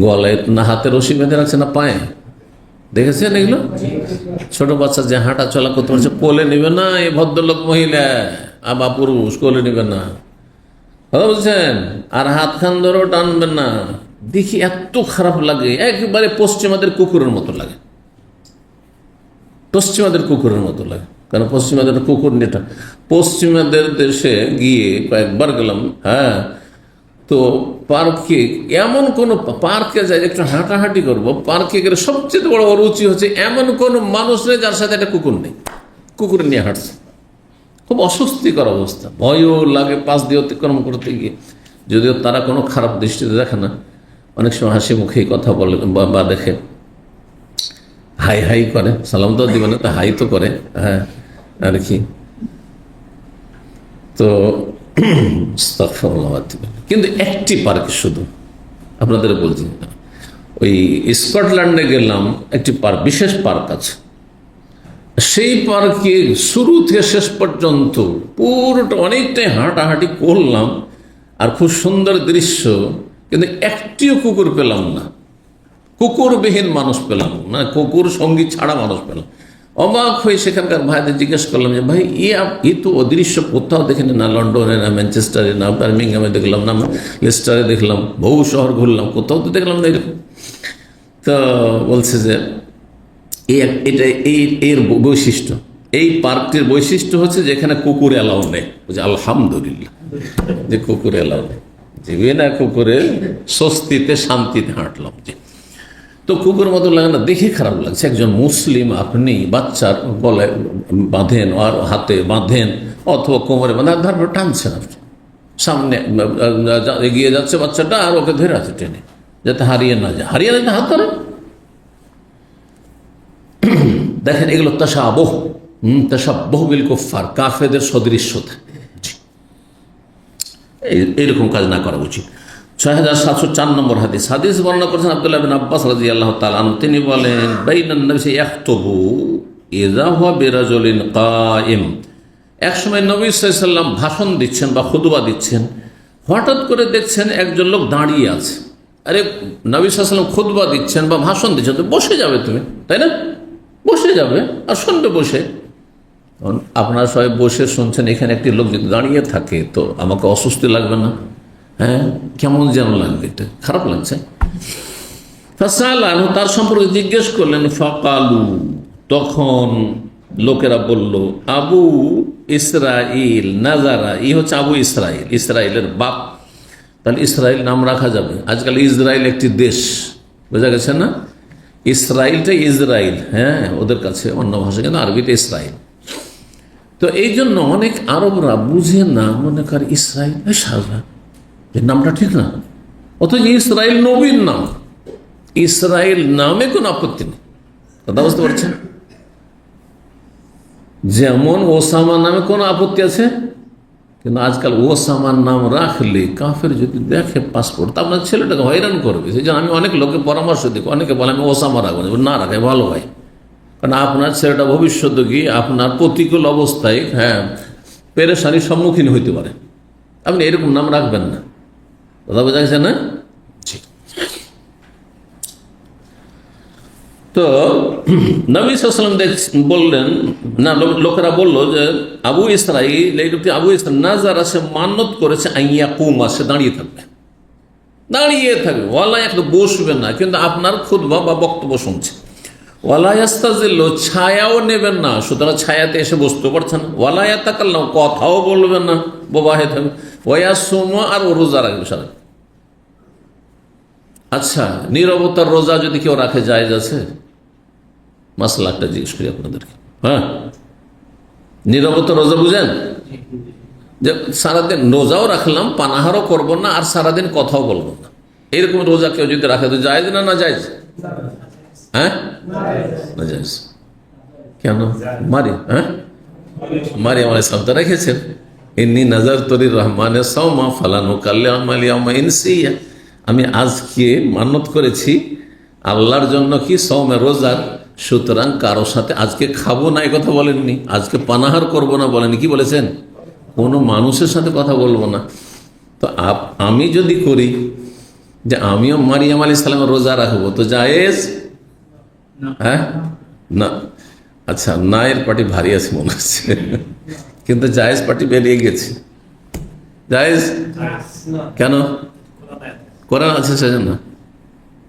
Speaker 1: গলায় না হাতে রশি বেঁধে রাখছে, না পায়ে, দেখেছেন এগুলো? ছোট বাচ্চা যে হাঁটা চলা করতে পারছে, কোলে নেবে না এই ভদ্রলোক মহিলা বা পুরুষ, কোলে নেবে না, কথা বলছেন, আর হাত খান ধরেও টানবেন না। দেখি এত খারাপ লাগে, একবারে পশ্চিমাদের কুকুরের মতো লাগে, পশ্চিমাদের কুকুরের মতো লাগে। কারণ পশ্চিমাদের কুকুর নেটা, পশ্চিমাদের দেশে গিয়ে কয়েকবার গেলাম, হ্যাঁ, তো পার্কে, এমন কোন পার্কে যাই একটু হাঁটাহাঁটি করবো, পার্কে গেলে সবচেয়ে বড় অরুচি হচ্ছে এমন কোন মানুষ নেই যার সাথে একটা কুকুর নেই, কুকুর নিয়ে হাঁটছে, খুব অস্বস্তিকর অবস্থা, ভয়ও লাগে পাশ দিয়ে অতিক্রম করতে গিয়ে। যদিও তারা কোনো খারাপ দৃষ্টিতে দেখে না, অনেক সময় হাসি মুখে কথা বলে বা দেখে, হাই হাই করে, সালাম তো দিবে না, তা হাই তো করে, হ্যাঁ আর কি। তো আস্তাগফিরুল্লাহ। কিন্তু একটি পার্ক শুধু আপনাদের বলছি, ওই স্কটল্যান্ডে গেলাম, একটি পার্ক, বিশেষ পার্ক আছে। সেই পার্কে শুরু থেকে শেষ পর্যন্ত পুরোটা অনেকটাই হাঁটাহাঁটি করলাম, আর খুব সুন্দর দৃশ্য, কিন্তু একটিও কুকুর পেলাম না, কুকুরবিহীন মানুষ পেলাম না, কুকুর সঙ্গী ছাড়া মানুষ পেলাম। অবাক হয়ে সেখানকার ভাইদের জিজ্ঞেস করলাম যে ভাই এ তো অদৃশ্য কোথাও দেখেনি, না লন্ডনে, না ম্যানচেস্টারে, না বার্মিংহামে দেখলাম, না লেস্টারে দেখলাম, বহু শহর ঘুরলাম, কোথাও তো দেখলাম না এরকম। তো বলছে যে এটা এর বৈশিষ্ট্য, এই পার্কটির বৈশিষ্ট্য হচ্ছে যে এখানে কুকুর এলাও নেই। বলছে আলহামদুলিল্লাহ যে কুকুর এলাও নেই, যে বিনা কুকুরে স্বস্তিতে শান্তিতে হাঁটলাম। যে তো কুকুর মতো লাগে না, দেখে খারাপ লাগছে। একজন মুসলিম আপনি বাচ্চার গলায় বাঁধেন আর হাতে বাঁধেন অথবা কোমরে বাঁধেন, তারপর টানছেন, আপনি সামনে এগিয়ে যাচ্ছে বাচ্চাটা আর ওকে ধরে আছে টেনে, যাতে হারিয়ে না যায়, হারিয়ে না যায় হাত ধরে। দেখেন এগুলো তাশাব্বুহ বিল কুফফার, কাফেরদের সদৃশ্যতা। এইরকম কাজ না করা উচিত। 6704 নম্বর হাদিস বর্ণনা করেছেন আব্দুল্লাহ বিন আব্বাস রাদিয়াল্লাহু তাআলা আনহু। তিনি বলেন বাইনান নবী ইয়াখতুবু ইযা হুয়া বিরাজুলিন কায়েম। এক সময় নবী সাল্লাল্লাহু আলাইহি ওয়াসাল্লাম ভাষণ দিচ্ছেন বা খুতবা দিচ্ছেন, হঠাৎ করে দেখছেন একজন লোক দাঁড়িয়ে আছে। আরে নবী সাল্লাল্লাহু আলাইহি ওয়াসাল্লাম খুতবা দিচ্ছেন বা ভাষণ দিচ্ছেন, তো বসে যাবে তুমি, তাই না? বসে যাবে আর শুনবে বসে। আপনারা সবাই বসে শুনছেন, এখানে একটি লোক যদি দাঁড়িয়ে থাকে তো আমাকে অস্বস্তি লাগবে না? হ্যাঁ, কেমন যেন লাগবে, এটা খারাপ লাগছে। তার সম্পর্কে জিজ্ঞেস করলেন, ফাকালু, তখন লোকেরা বলল আবু ইসরাইল নাজারা, ই হচ্ছে আবু ইসরাইল, ইসরাইলের বাপ। তাহলে ইসরাইল নাম রাখা যাবে। আজকাল ইসরায়েল একটি দেশ, বোঝা গেছে না? ইসরায়েলটা ইসরায়েল, হ্যাঁ, ওদের কাছে অন্য ভাষা, কিন্তু আরবিতে ইসরায়েল। তো এই জন্য অনেক আরবরা বুঝে না, মনে করে ইসরায়েল সাজা, এর নামটা ঠিক না, অথচ ইসরায়েল নবীর নাম। ইসরায়েল নামে কোনো আপত্তি নেই, কথা বুঝতে পারছেন? যেমন ওসামা নামে কোনো আপত্তি আছে, কিন্তু আজকাল ওসামার নাম রাখলে কাফের যদি দেখে পাসপোর্ট, তা আপনার ছেলেটাকে হয়রান করবে। সেই জন্য আমি অনেক লোকের পরামর্শ দিই, অনেকে বলে আমি ওসামা রাখবো না, রাখে ভালো হয়, কারণ আপনার ছেলেটা ভবিষ্যতে গিয়ে আপনার প্রতিকূল অবস্থায়, হ্যাঁ, পেরেশানির সম্মুখীন হইতে পারে। আপনি এরকম নাম রাখবেন না, কথা বোঝা গেছে না? তো নবী সাল্লাল্লাহু আলাইহি ওয়াসাল্লাম বললেন, না, লোকেরা বলল যে আবু ইসরাইল, এই লোকটি আবু ইসরাইল নাজারা, সে মান্নত করেছে আইয়াকুমা, সে দাঁড়িয়ে থাকবে, দাঁড়িয়ে থাকবে, ওয়ালা একটু বসবে না, কিন্তু আপনার খুতবা বা বক্তব্য শুনছে। ওয়ালা ইয়াস্তাজিল্ল, ছায়াও নেবেন না, সুতরাং ছায়াতে এসে বসতে পারছেন না। ওয়ালা ইয়াতাকাল্লাম, কথাও বলবেন না, বোবাহে থাকবে। ওয়ায়াসুম, আর ও রোজা রাখবে সারা। আচ্ছা, নীরবতার রোজা যদি কেউ রাখে, জায়েজ আছে? মাসলা একটা জিজ্ঞেস করি আপনাদেরকে। হ্যাঁ, নীরবতার রোজা বুঝেন? যে সারাদিন রোজাও রাখলাম, পানাহারও করব না, আর সারাদিন কথাও বলবো না, এরকম রোজা কেউ যদি রাখে তো জায়েজ না? না জায়েজ? হ্যাঁ, না জায়েজ। কেন? মারিয়াম আলাইহিস সালাম তো রেখেছেন, ইন্নী নাযারতু লির-রাহমানি সাওমা ফালান উকাল্লিমা আল-ইয়াওমা ইনসিয়া। আমি আজকে মান্নত করেছি আল্লাহর জন্য কি সওমে, রোজার, সুতরাং কারোর সাথে আজকে খাবো না, এই কথা বলেননি। আজকে পানাহার করব না বলেনি, কি বলেছেন? কোনো মানুষের সাথে কথা বলবো না। তো আমি যদি করি যে আমিও মারিয়াম আলাইহিস সালামের রোজা রাখবো, তো জায়েজ? হ্যাঁ, না। আচ্ছা, না এর পার্টি ভারী আছে মনে হচ্ছে, কিন্তু জায়েজ পার্টি বেরিয়ে গেছে। জায়েজ কেন? কোরআন আছে সেজন্য।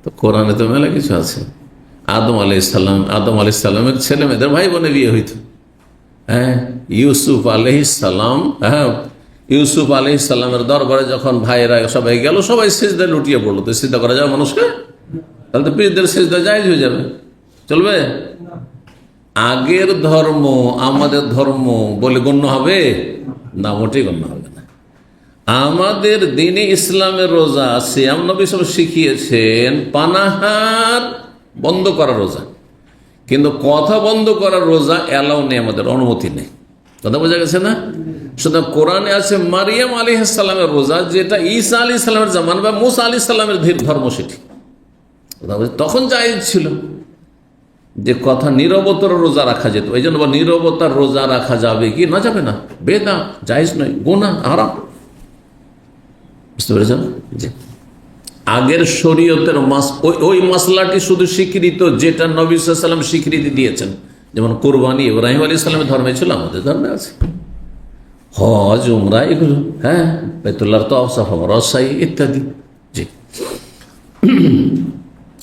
Speaker 1: তো কোরআনে তো মেলা কিছু আছে। আদম আলাইহিস সালামের ছেলে মেয়েদের ভাই বোনে বিয়ে হইত। হ্যাঁ, ইউসুফ আলাইহিস সালাম, হ্যাঁ, ইউসুফ আলাইহিস সালামের দরবারে যখন ভাইয়েরা সবাই গেল, সবাই সিজদায় লুটিয়ে পড়লো। তো সিজদা করা যাবে মানুষকে? তাহলে তো পীরদের সিজদা জায়েজ হয়ে যাবে, চলবে? আগের ধর্ম আমাদের ধর্ম বলে গণ্য হবে না? মোটেই গণ্য হবে না। আমাদের দিনে ইসলামের রোজা, সিয়াম, নবী সব শিখিয়েছেন পানাহার বন্ধ করার রোজা, কিন্তু কথা বন্ধ করার রোজা এলাও নেই, আমাদের অনুমতি নেই। কথা বোঝা গেছে না? সুতরাং কোরআনে আছে মারিয়াম আলাইহিস সালামের রোজা, যেটা ঈসা আলাইহিস সালামের জামান বা মুসা আলাইহিস সালামের ধর্ম, সেটি তখন জায়েজ ছিল যে কথা নীরবতার রোজা রাখা যেত। এই জন্য নীরবতার রোজা রাখা যাবে কি না যাবে না, বেদা, জায়েজ নয়, গুনাহ, হারাম। বুঝতে পেরেছেন? জি। আগের শরীয়তের ওই মাসলাটি শুধু স্বীকৃত যেটা নবী সাল্লাল্লাহু আলাইহি ওয়াসাল্লাম স্বীকৃতি দিয়েছেন, যেমন কোরবানি ইব্রাহিম আলাইহিস সালামের ধর্মে ছিল, আমাদের ধর্মে আছে। হজ, উমরা, এগুলো, হ্যাঁ, বাইতুল্লাহর তওয়াফ, সাফা মারওয়া, সাই ইত্যাদি। জি।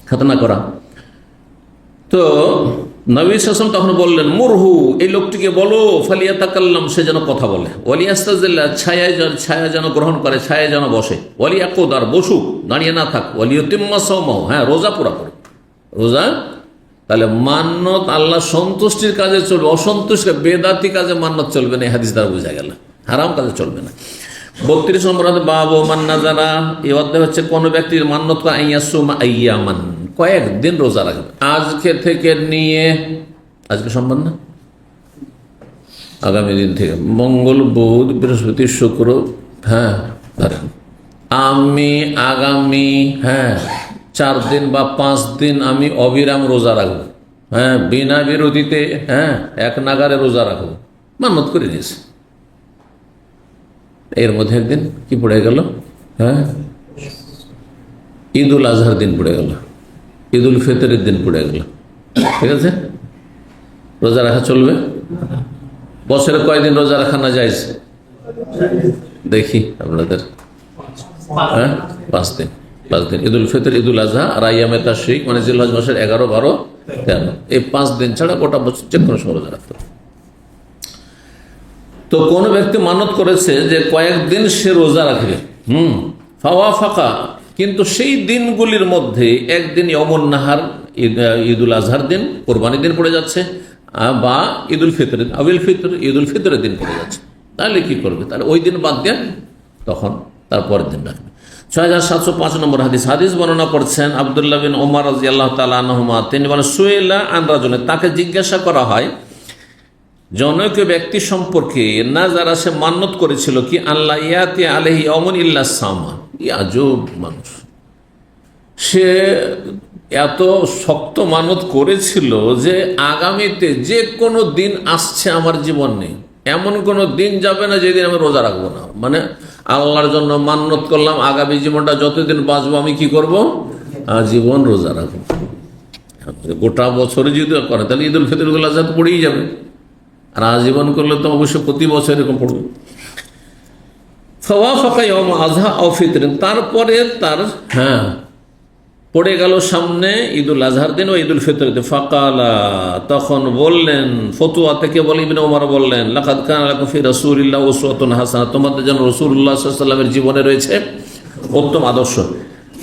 Speaker 1: খাতনা করা। তো নবী সাল্লাল্লাহু আলাইহি ওয়াসাল্লাম তখন বললেন, মুরহু, এই লোকটিকে বলো, ফালিয়াতাকাল্লাম, সে যেন কথা বলে, ওয়ালিয়াস্তাজিল্লা, ছায়া যেন গ্রহণ করে, ছায়া যেন বসে, ওয়ালিয়াকুদ, আর বসুক, দাঁড়িয়ে না থাক, ওয়ালিয়ুতিম্মা সাওমাহু, হ্যাঁ, রোজা পুরা করে। রোজা তাহলে মান্নত আল্লাহ সন্তুষ্টির কাজে চলবে, অসন্তুষ্ট বেদাতি কাজে মান্নত চলবে না। এই হাদিস দ্বারা বোঝা গেল হারাম কাজে চলবে না। 32 নম্বর বাবু মান্নাজারা, এই অধ্যায় হচ্ছে কোন ব্যক্তির মান্নত করে আইয়াসুমা আইয়ামান, কয়েকদিন রোজা রাখবে, আজকে থেকে নিয়ে, আজকে সম্ভব না, আগামী দিন থেকে, মঙ্গল, বুধ, বৃহস্পতি, শুক্র, হ্যাঁ, ধরেন আমি আগামী 4 দিন বা 5 দিন আমি অবিরাম রোজা রাখবো, হ্যাঁ, বিনা বিরতিতে, হ্যাঁ, এক নাগারে রোজা রাখবো, মান্নত করে নিয়েছে। এর মধ্যে একদিন কি পড়ে গেল, হ্যাঁ, ঈদ উল আজহার দিন পড়ে গেল, ঈদ উল ফিতরের দিন পড়ে গেল, ঠিক আছে, রোজা রাখা চলবে? বছরে কয়দিন রোজা রাখা না যায়? দেখি আপনাদের, হ্যাঁ, 5 দিন। 5 দিন, ঈদ উল ফিতর, ঈদ উল আজহা আর আইয়ামে তাশরিক, মানে জিলহজ মাসের 11, 12, 13, এই 5 দিন ছাড়া গোটা বছর যে কোনো সময় রোজা রাখতে হবে। তো কোন ব্যক্তি মানত করেছে যে কয়েকদিন সে রোজা রাখবে, ফাওয়া ফাঁকা, কিন্তু সেই দিনগুলির মধ্যে একদিন ইয়মুন নাহার, ঈদ উল আজহার দিন, কোরবানির দিন পড়ে যাচ্ছে, বা ঈদ উল ফিতর, আবিল ফিতর, ঈদ উল ফিতরের দিন পড়ে যাচ্ছে, তাহলে কি করবে? তাহলে ওই দিন বাদ দেন, তখন তারপরের দিন রাখবে। 6705 নম্বর হাদিস, হাদিস বর্ণনা করছেন আব্দুল্লাহ বিন ওমর রাদিয়াল্লাহু তাআলা আনহুমা, তিনি বলেন, সুয়েলা আন রাজুল, তাকে জিজ্ঞাসা করা হয় জনৈক ব্যক্তি সম্পর্কে, না যারা সে মান্নত করেছিল কি, আল্লাহ ইয়াতি আলাইহি ইয়াউমুন ইল্লা সামা, আজব মানুষ, সে এত শক্ত মানত করেছিল যে আগামীতে যে কোনো দিন আসছে আমার জীবনে, এমন কোনো দিন যাবে না যেদিন আমি রোজা রাখবো না। মানে আল্লাহর জন্য মান্নত করলাম, আগামী জীবনটা যতদিন বাঁচবো আমি কি করব, আজীবন রোজা রাখবো। গোটা বছরে যদি করে তাহলে ঈদ উল ফিতর, ঈদ উল আজহা তো পড়েই যাবে, আর আজীবন করলে তো অবশ্যই প্রতি বছর এরকম পড়বে। ফাওয়াফাকা ইয়াউম আযহা আও ফিতর, তারপরে তার, হ্যাঁ, পড়ে গেল সামনে ঈদ উল আজহার দিন ও ঈদ উল ফিতর দিন। ফাকালা, তখন বললেন, ফতুয়া থেকে বলে ইবনে ওমর বললেন, লাকাদ কানা লাকুম ফি রাসূলিল্লাহ উসওয়াতুন হাসানাহ, তোমাদের জন্য রাসূলুল্লাহ সাল্লাল্লাহু আলাইহি ওয়াসাল্লামের জীবনে রয়েছে উত্তম আদর্শ।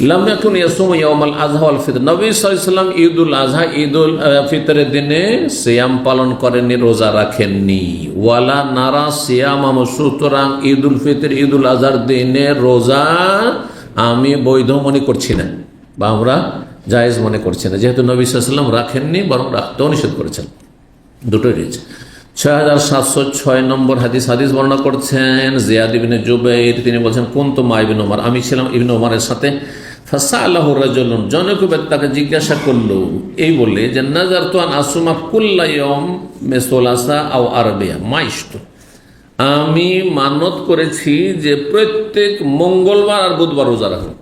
Speaker 1: লাম ইয়াকুন ইয়াসুমু ইয়াউমাল আযহা ওয়াল ফিতর, নবী সাল্লাল্লাহু আলাইহি ওয়াসাল্লাম ঈদ উল আজহা, ঈদ উল ফিতরের দিনে সিয়াম পালন করেননি, রোজা রাখেননি। ওয়ালা নারা সিয়ামা, সুতরাং ঈদ উল ফিতর, ঈদ উল আজহার দিনে রোজা আমি বৈধ মনে করছি না, বা আমরা জায়েজ মনে করছি না, যেহেতু নবী সাল্লাল্লাহু আলাইহি ওয়াসাল্লাম রাখেননি, বরং রাখতেও নিষেধ করেছেন। দুটোই রয়েছে। 6706 নম্বর হাদিস, হাদিস বর্ণনা করছেন জিয়াদ ইবনে জুবাইর, তিনি বলছেন, কুনতু মা ইবনে ওমর, আমি ছিলাম ইবনে ওমরের সাথে, ফাসালাহু রাজুলুন, জনৈক ব্যক্তি তাকে জিজ্ঞাসা করলো এই বলে যে, নাযারতু আন আসুমা কুল্লা ইয়াউম মিসলাসা আও আরবিয়া মাইশতু, আমি মানত করেছি যে প্রত্যেক মঙ্গলবার আর বুধবার রোজা রাখবো,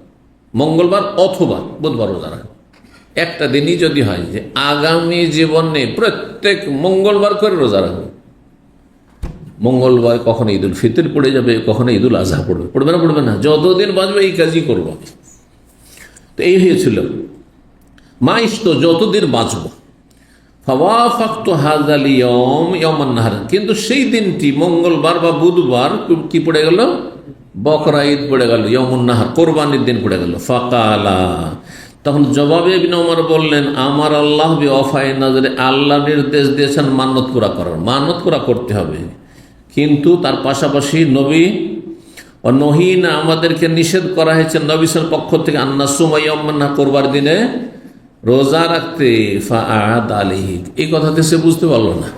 Speaker 1: মঙ্গলবার অথবা বুধবার রোজা রাখবো, একটা দিনই যদি হয় যে আগামী জীবনে প্রত্যেক মঙ্গলবার করে রোজা রাখবো। মঙ্গলবার কখনো ঈদ উল ফিতর পড়ে যাবে, কখনো ঈদ উল আজহা পড়বে, পড়বে না, পড়বে না, যতদিন বাঁচবে এই কাজই করবো। তো এই হয়েছিল মাইশ, তো যতদিন বাঁচবো। ফাওয়াফাকতু হাযাল ইয়াউম ইয়াউমান নাহর, কিন্তু সেই দিনটি মঙ্গলবার বা বুধবার কি পড়ে গেল, বকরা ঈদ পড়ে গেল, ইয়াউমুন নাহর, কোরবানির দিন পড়ে গেল। ফাকালা, তখন জবাবে ইবনে ওমর বললেন, আমার আল্লাহ বিওয়াফায়ে নাজরে, আল্লাহ নির্দেশ দিয়েছেন মান্নত পুরা করার, মান্নত পুরা করতে হবে, কিন্তু তার পাশাপাশি নবী ও নহিনা, আমাদেরকে নিষেধ করা হয়েছে নবীর পক্ষ থেকে, আন্নাসুমা ইয়াউমান নাহর, কোরবার দিনে রোজা রাখতে। ফাআদ আলাইহি, এই কথাতে সে বুঝতে পারলো না,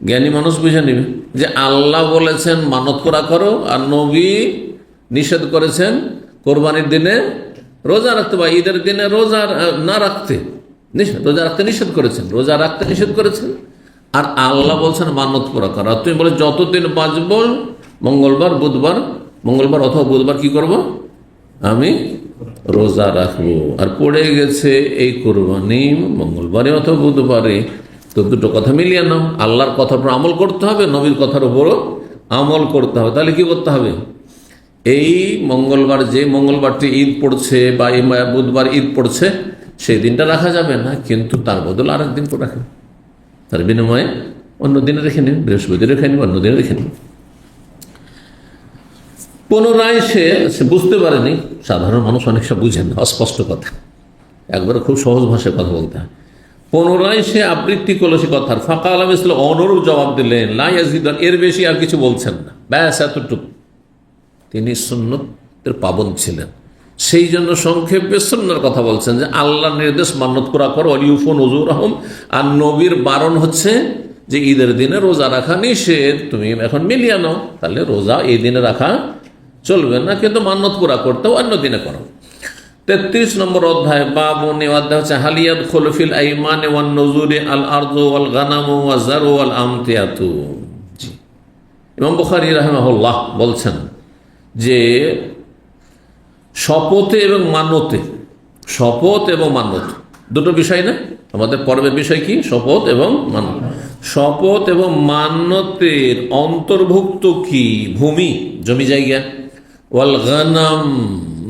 Speaker 1: জ্ঞানী মানুষ বুঝে নেবে যে আল্লাহ বলেছেন মানত করা করো, আর নবী নিষেধ করেছেন কোরবানির দিনে রোজা রাখতে বা ঈদের দিনে রোজা না রাখতে, রোজা রাখতে নিষেধ করেছেন, রোজা রাখতে নিষেধ করেছেন। আর আল্লাহ বলছেন মানত করা করো। আর তুমি বলে যতদিন বাঁচব মঙ্গলবার অথবা বুধবার কি করব, আমি রোজা রাখবো। আর পড়ে গেছে এই কোরবানি মঙ্গলবারে অথবা বুধবারে, তো দুটো কথা মিলিয়ে নাও। আল্লাহর কথার উপর আমল করতে হবে, নবীর কথার উপরও আমল করতে হবে। তাহলে কি করতে হবে, এই মঙ্গলবার যে মঙ্গলবারটি ঈদ পড়ছে বা বুধবার ঈদ পড়ছে সেই দিনটা রাখা যাবে না, কিন্তু তার বদল আর একদিন করে রাখেন, তার বিনিময়ে অন্য দিনে রেখে নিন, বৃহস্পতি রেখে নিন, অন্য দিনে রেখে নিন। পুনরায় সে বুঝতে পারেনি, সাধারণ মানুষ অনেক সব বুঝেন না, অস্পষ্ট কথা, একবারে খুব সহজ ভাষায় কথা বলতে হয়। পুনরায় সে আবৃত্তি করলো সে কথার, ফাঁকা আলম ইসলাম অনুরূপ জবাব দিলেন, লা ইয়াজিদুন, এর বেশি আর কিছু বলছেন না, ব্যাস এতটুকু। তিনি সুন্নতের পাবন ছিলেন, সেই জন্য সংক্ষেপে সুন্নাহর কথা বলছেন যে আল্লাহর নির্দেশ মান্যত করা করো, ওয়ালিউফু নুযুরহুম, আর নবীর বারণ হচ্ছে যে ঈদের দিনে রোজা রাখা নিষেধ, তুমি এখন মিলিয়ে নাও, তাহলে রোজা এই দিনে রাখা চলবে না, কিন্তু মান্যত পুরা করতেও অন্য দিনে করো। 33 নম্বর অধ্যায়, বাবুন, অধ্যায় হচ্ছে হালিয়াত খুলফিল আইমান ওয়ান নুজুরি আল আরদু ওয়াল গানামু ওয়াজ জারু ওয়াল আমতিয়াতু। ইমাম বুখারী রাহিমাহুল্লাহ বলছেন যে শপথে এবং মান্যতে, শপথ এবং মান্যত দুটো বিষয় না, আমাদের পর্বের বিষয় কি, শপথ এবং মান্যত। শপথ এবং মান্যতের অন্তর্ভুক্ত কি, ভূমি জমি জায়গা, ওয়াল গানাম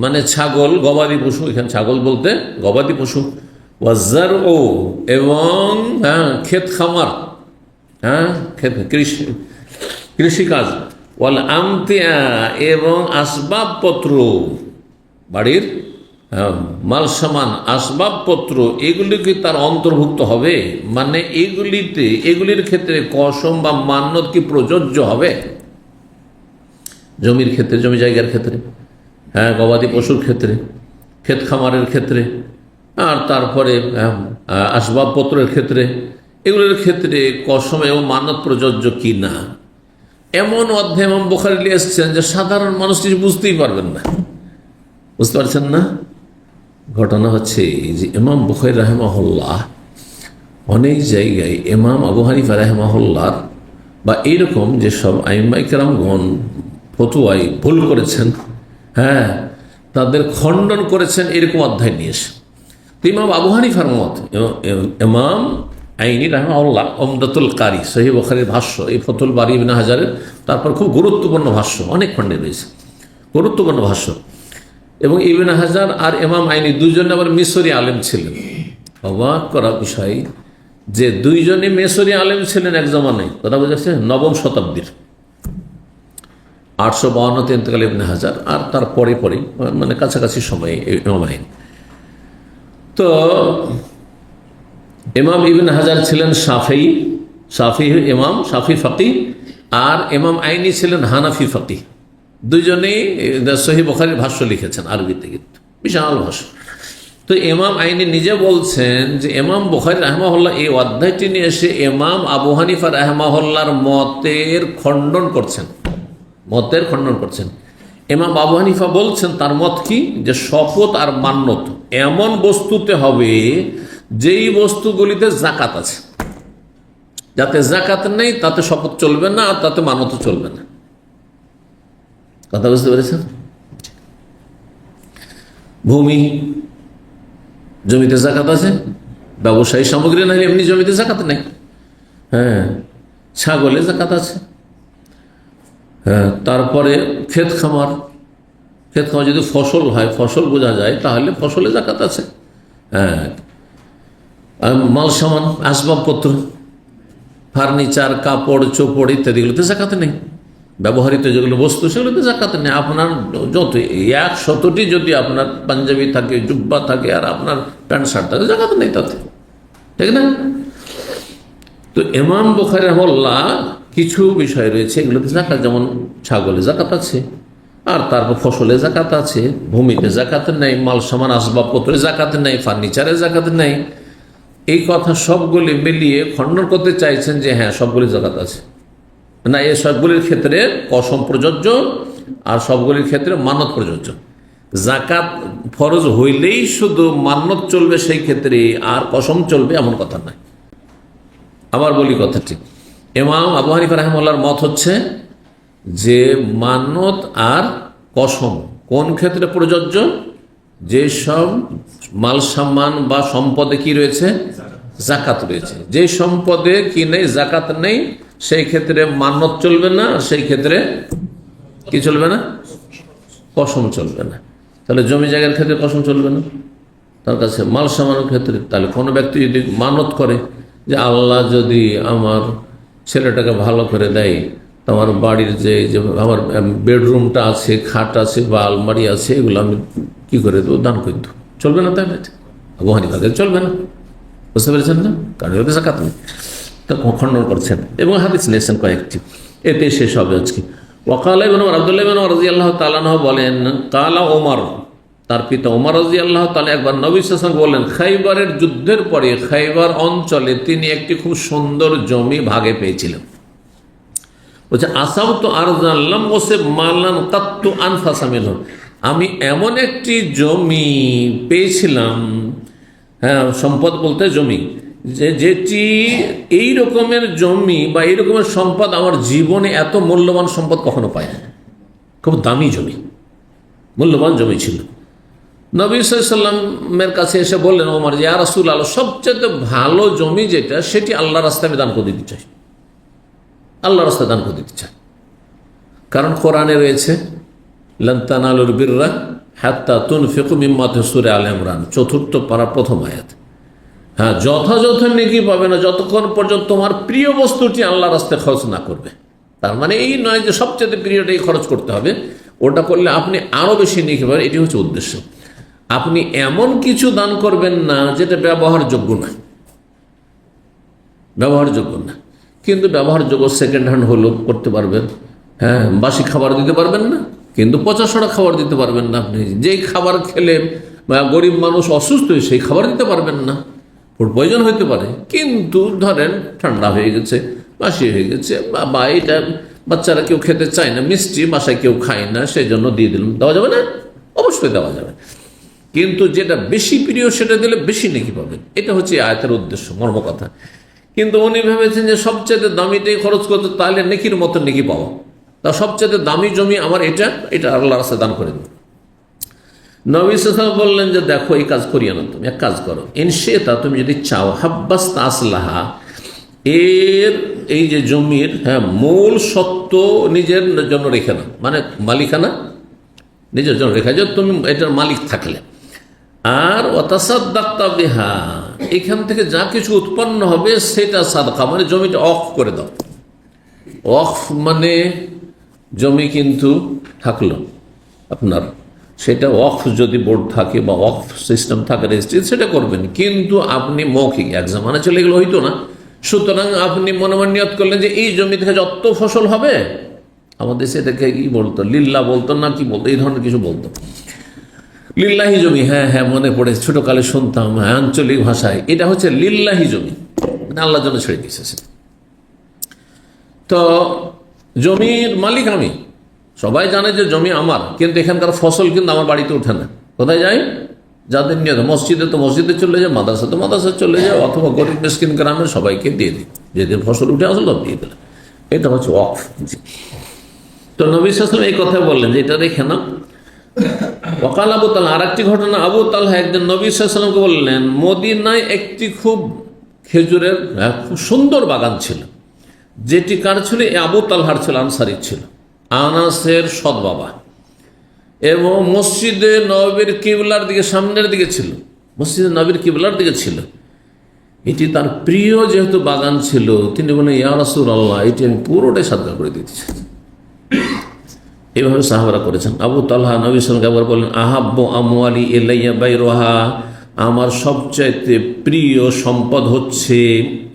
Speaker 1: মানে ছাগল গবাদি পশু, এখানে ছাগল বলতে গবাদি পশু, ওয়াজার ও এবং ক্ষেত খামার, কৃষিকাজ, ওয়াল আমতিয়া এবং আসবাবপত্র, বাড়ির মাল সামান আসবাবপত্র, এগুলি কি তার অন্তর্ভুক্ত হবে, মানে এগুলির ক্ষেত্রে কসম বা মান্যত কি প্রযোজ্য হবে, জমির ক্ষেত্রে, জমি জায়গার ক্ষেত্রে, গবাদি পশুর ক্ষেত্রে, ক্ষেত খামারের ক্ষেত্রে, আর তারপরে আসবাবপত্রের ক্ষেত্রে, এগুলোর ক্ষেত্রে কসম এবং মান্যত প্রযোজ্য কি না। এমন অধ্যায় ইমাম বুখারী এসেছেন যে সাধারণ মানুষ কিছু বুঝতেই পারবেন না, বুঝতে পারছেন না। ঘটনা হচ্ছে যে ইমাম বুখারী রাহিমাহুল্লাহ অনেক জায়গায় ইমাম আবু হানিফা রাহিমাহুল্লাহ বা এইরকম যেসব আইম্মায়ে কেরামগণ ফতোয়ায় ভুল করেছেন, তাদের খণ্ডন করেছেন, এরকম অধ্যায় নিয়ে এসে। তো ইমাম আবু হানিফার মত, ইমাম আইনি রাহিমাহুল্লাহ উমদাতুল কারি সহিহ বুখারীর ভাষ্য, এই ফতুল বারী ইবনে হাজারের তারপর খুব গুরুত্বপূর্ণ ভাষ্য, অনেক খণ্ডে রয়েছে গুরুত্বপূর্ণ ভাষ্য। এবং ইবনে হাজার আর ইমাম আইনি দুইজনে আবার মিশরি আলেম ছিলেন। অবাক করা বিষয় যে দুইজনই মিশরি আলেম ছিলেন এক জমানায়, কথা বুঝেছে, নবম শতাব্দীর 852 ইন্তেকাল ইবনে হাজার, আর তার পরে মানে কাছাকাছি সময়ে ইমাম আইনি। তো ইমাম ইবনে হাজার ছিলেন শাফি ইমাম, শাফি ফাকিহ, আর ইমাম আইনি ছিলেন হানাফি ফাকিহ। দুইজনেই সহিহ বুখারীর ভাষ্য লিখেছেন আরবিতে, কিন্তু বিশাল ভাষ্য। তো ইমাম আইনি নিজে বলছেন যে ইমাম বুখারী রাহিমাহুল্লাহ এই অধ্যায়টি নিয়ে এসে ইমাম আবু হানিফা রাহিমাহুল্লাহর মতের খণ্ডন করছেন, ইমাম আবু হানিফা বলছেন তার মত কি, যে শপথ আর মান্যত এমন বস্তুতে হবে যেই বস্তুগুলিতে যাকাত আছে, যাতে যাকাত নেই তাতে শপথ চলবে না, আর তাতে মানত চলবে না। কথা বুঝতে পেরেছেন। ভূমি, জমিতে যাকাত আছে, ব্যবসায়ী সামগ্রী না এমনি জমিতে যাকাত নেই, ছাগলে যাকাত আছে, তারপরে ক্ষেত খামার যদি ফসল হয়, ফসল বোঝা যায়, তাহলে ফসলে যাকাত আছে, মাল সামান আসবাবপত্র, ফার্নিচার, কাপড় চোপড় ইত্যাদিগুলোতে যাকাত নেই, ব্যবহৃত যেগুলো বস্তু সেগুলোতে যাকাত নেই। আপনার যত 100টি যদি আপনার পাঞ্জাবি থাকে, জুব্বা থাকে, আর আপনার প্যান্ট শার্ট থাকে, যাকাত নেই তাতে, ঠিক না। তো ইমাম বুখারী রাহিমাহুল্লাহ কিছু বিষয় রয়েছে এগুলোতে যাকাত, যেমন ছাগলে যাকাত আছে, আর তারপর ফসলে যাকাত আছে, ভূমিতে যাকাত নেই, মাল সামান আসবাবপত্রে যাকাত নেই, ফার্নিচারে যাকাত নেই, এই কথা সবগুলি মিলিয়ে খণ্ডন করতে চাইছেন যে হ্যাঁ সবগুলি জাকাত আছে না, এই সবগুলির ক্ষেত্রে কসম প্রযোজ্য আর সবগুলির ক্ষেত্রে মান্নত প্রযোজ্য। জাকাত ফরজ হইলেই শুধু মান্নত চলবে সেই ক্ষেত্রে, আর কসম চলবে এমন কথা নয়। আবার বলি কথাটি, ইমাম আবু হানিফা রাহিমাহুল্লাহর মত হচ্ছে যে মান্নত আর কসম কোন ক্ষেত্রে প্রযোজ্য? যেসব মাল সামান বা সম্পদে কি রয়েছে? জাকাত রয়েছে। যে সম্পদে কি নেই, জাকাত নেই, সেই ক্ষেত্রে মান্নত চলবে না, আর সেই ক্ষেত্রে কি চলবে না? কসম চলবে না। তাহলে জমি জায়গার ক্ষেত্রে কসম চলবে না, তার কাছে মাল সামানের ক্ষেত্রে। তাহলে কোনো ব্যক্তি যদি মানত করে যে আল্লাহ যদি আমার ছেলেটাকে ভালো করে দেয়, তো আমার বাড়ির যে আমার বেডরুমটা আছে, খাট আছে বা আলমারি আছে, এগুলো আমি কি করে দেবো? দান করে দেবো। চলবে না? তাহলে আবু হানিফা চলবে না। বুঝতে পেরেছেন না? কারণ ওদের জাকাত নেই, তা খণ্ডন করছেন এবং হাদিস নিয়েছেন কয়েকটি। এতে শেষ হবে আজকে। ওয়াকালা ইবনে ওমর, আব্দুল্লাহ ইবনে ওমর রাদিয়াল্লাহু তাআলা আনহু বলেন, কালা ওমর, তার পিতা ওমর রাদিয়াল্লাহু তাআলা একবার নবী সাল্লাল্লাহু আলাইহি ওয়াসাল্লাম বললেন, খাইবারের যুদ্ধের পরে খাইবার অঞ্চলে তিনি একটি খুব সুন্দর জমি ভাগে পেয়েছিলেন। বলছে আসাবতু আরযান লাম ওসিব মালান কাত্তু আনফাসা মিনহু, আমি এমন একটি জমি পেয়েছিলাম, হ্যাঁ সম্পদ বলতে জমি, যেটি এই রকমের জমি বা এই রকমের সম্পদ আমার জীবনে এত মূল্যবান সম্পদ কখনো পাই না। খুব দামি জমি, মূল্যবান জমি ছিল। নবী সাল্লাল্লাহু আলাইহি ওয়াসাল্লামের কাছে এসে বললেন ওমর, যে ইয়া রাসূলুল্লাহ, সবচেয়ে ভালো জমি যেটা, সেটি আল্লাহর রাস্তায় আমি দান করে দিতে চাই, আল্লাহর রাস্তায় দান করে দিতে চাই। কারণ কোরআনে রয়েছে লান তানালুল বিররা হাত্তা তুনফিকু মিম্মা সূরা আলে ইমরান 4th পারা 1ম আয়াত। হ্যাঁ, যথাযথ নেকি পাবে না যতক্ষণ পর্যন্ত তোমার প্রিয় বস্তুটি আল্লাহর রাস্তায় খরচ না করবে। তার মানে এই নয় যে সবচেয়ে প্রিয়টাই খরচ করতে হবে, ওটা করলে আপনি আরও বেশি নেকি পাবেন, এটি হচ্ছে উদ্দেশ্য। আপনি এমন কিছু দান করবেন না যেটা ব্যবহারযোগ্য না, ব্যবহারযোগ্য না, কিন্তু ব্যবহারযোগ্য সেকেন্ড হ্যান্ড হলো করতে পারবেন। হ্যাঁ, বাসি খাবার দিতে পারবেন না, কিন্তু পচাশোড়া খাবার দিতে পারবেন না। আপনি যেই খাবার খেলে গরিব মানুষ অসুস্থ হয়ে সেই খাবার দিতে পারবেন না, ফুড পয়জন হইতে পারে, কিন্তু ধরেন ঠান্ডা হয়ে গেছে, বাসি হয়ে গেছে, বা এটা বাচ্চারা কেউ খেতে চায় না, মিষ্টি বাসায় কেউ খায় না, সেই জন্য দিয়ে দিলাম, দেওয়া যাবে না? অবশ্যই দেওয়া যাবে, কিন্তু যেটা বেশি প্রিয় সেটা দিলে বেশি নেকি পাবেন। এটা হচ্ছে আয়াতের উদ্দেশ্য, মর্মকথা। কিন্তু উনি ভেবেছেন যে সবচেয়ে দামিটাই খরচ করতে, তাহলে নেকির মতো নেকি পাওয়া, তা সবচেয়ে দামি জমি আমার এটা আল্লাহর রাস্তায় দান করে দেব। নবী সাল্লাল্লাহু আলাইহি ওয়াসাল্লাম বললেন যে দেখো, এই কাজ করিও না, তুমি এক কাজ করো, ইনশিতা, তুমি যদি চাও, হাব্বাস্তা আসলাহা, এর এই যে জমির মূল সত্ত্ব নিজের জন্য রেখে না, মানে মালিকানা নিজের জন্য রেখে, যে তুমি এটার মালিক থাকলে। আর ওয়াতাসাদ্দাক্তা বিহা, এখান থেকে যা কিছু উৎপন্ন হবে সেটা সাদকা, মানে জমিটা অফ করে দাও। অফ মানে জমি কিন্তু থাকলো আপনার, সেটা অফ যদি বোর্ড থাকে বা অফ সিস্টেম থাকে রেজিস্ট্রি, সেটা করবেন, কিন্তু আপনি মৌখিক এক জামানা চলে গেলে হইতো না। সুতরাং আপনি মনে মনে নিয়ত করলেন যে এই জমি থেকে যত ফসল হবে, আমাদের দেশে এটাকে কি বলতো, লিল্লাহ বলতো না কি বলতো, এই ধরনের কিছু বলতো, লিল্লাহি জমি। হ্যাঁ হ্যাঁ, মনে পড়ে, ছোটকালে শুনতাম, হ্যাঁ, আঞ্চলিক ভাষায় এটা হচ্ছে লিল্লাহি জমি, মানে আল্লাহর জন্য ছেড়ে দিয়েছে। তো জমির মালিক আমি, সবাই জানে যে জমি আমার, কিন্তু এখানকার ফসল কিন্তু আমার বাড়িতে ওঠে না। কোথায় যায়? যাদের নিয়ে মসজিদে তো মসজিদে চলে যায়, মাদ্রাসা তো মাদ্রাসা চলে যায়, অথবা গরিব মিসকিন গ্রামের সবাইকে দিয়ে দিই, যেদিন ফসল উঠে আসলো দিয়ে দিলাম। এটা হচ্ছে ওয়াকফ। তো নবী সাল্লাল্লাহু আলাইহি ওয়াসাল্লাম এই কথা বললেন যে এটা রেখে না। ওয়াকাল আবু তালহা, আর একটি ঘটনা, আবু তালহা একদিন নবী সাল্লাল্লাহু আলাইহি ওয়াসাল্লামকে বললেন, মদিনায় একটি খুব খেজুরের খুব সুন্দর বাগান ছিল, যেটি কার ছিল? আবু তালহার ছিল, আনসারী ছিল, আনাসের সৎ বাবা, এবং মসজিদে নববীর কিবলার দিকে, সামনের দিকে ছিল, মসজিদে নববীর কিবলার দিকে ছিল। এটি তার প্রিয় যেহেতু বাগান ছিল, তিনি বলেন, ইয়া রাসূলুল্লাহ, এটি আমি পুরোটাই সাদকা করে দিতেছি। এইভাবে সাহাবারা করেছেন। আবু তালহা নবী সাল্লাল্লাহু আলাইহি ওয়াসাল্লাম বলেন, আহাব্বু আমওয়ালি ইলাইয়া বাইরুহা, আমার সবচাইতে প্রিয় সম্পদ হচ্ছে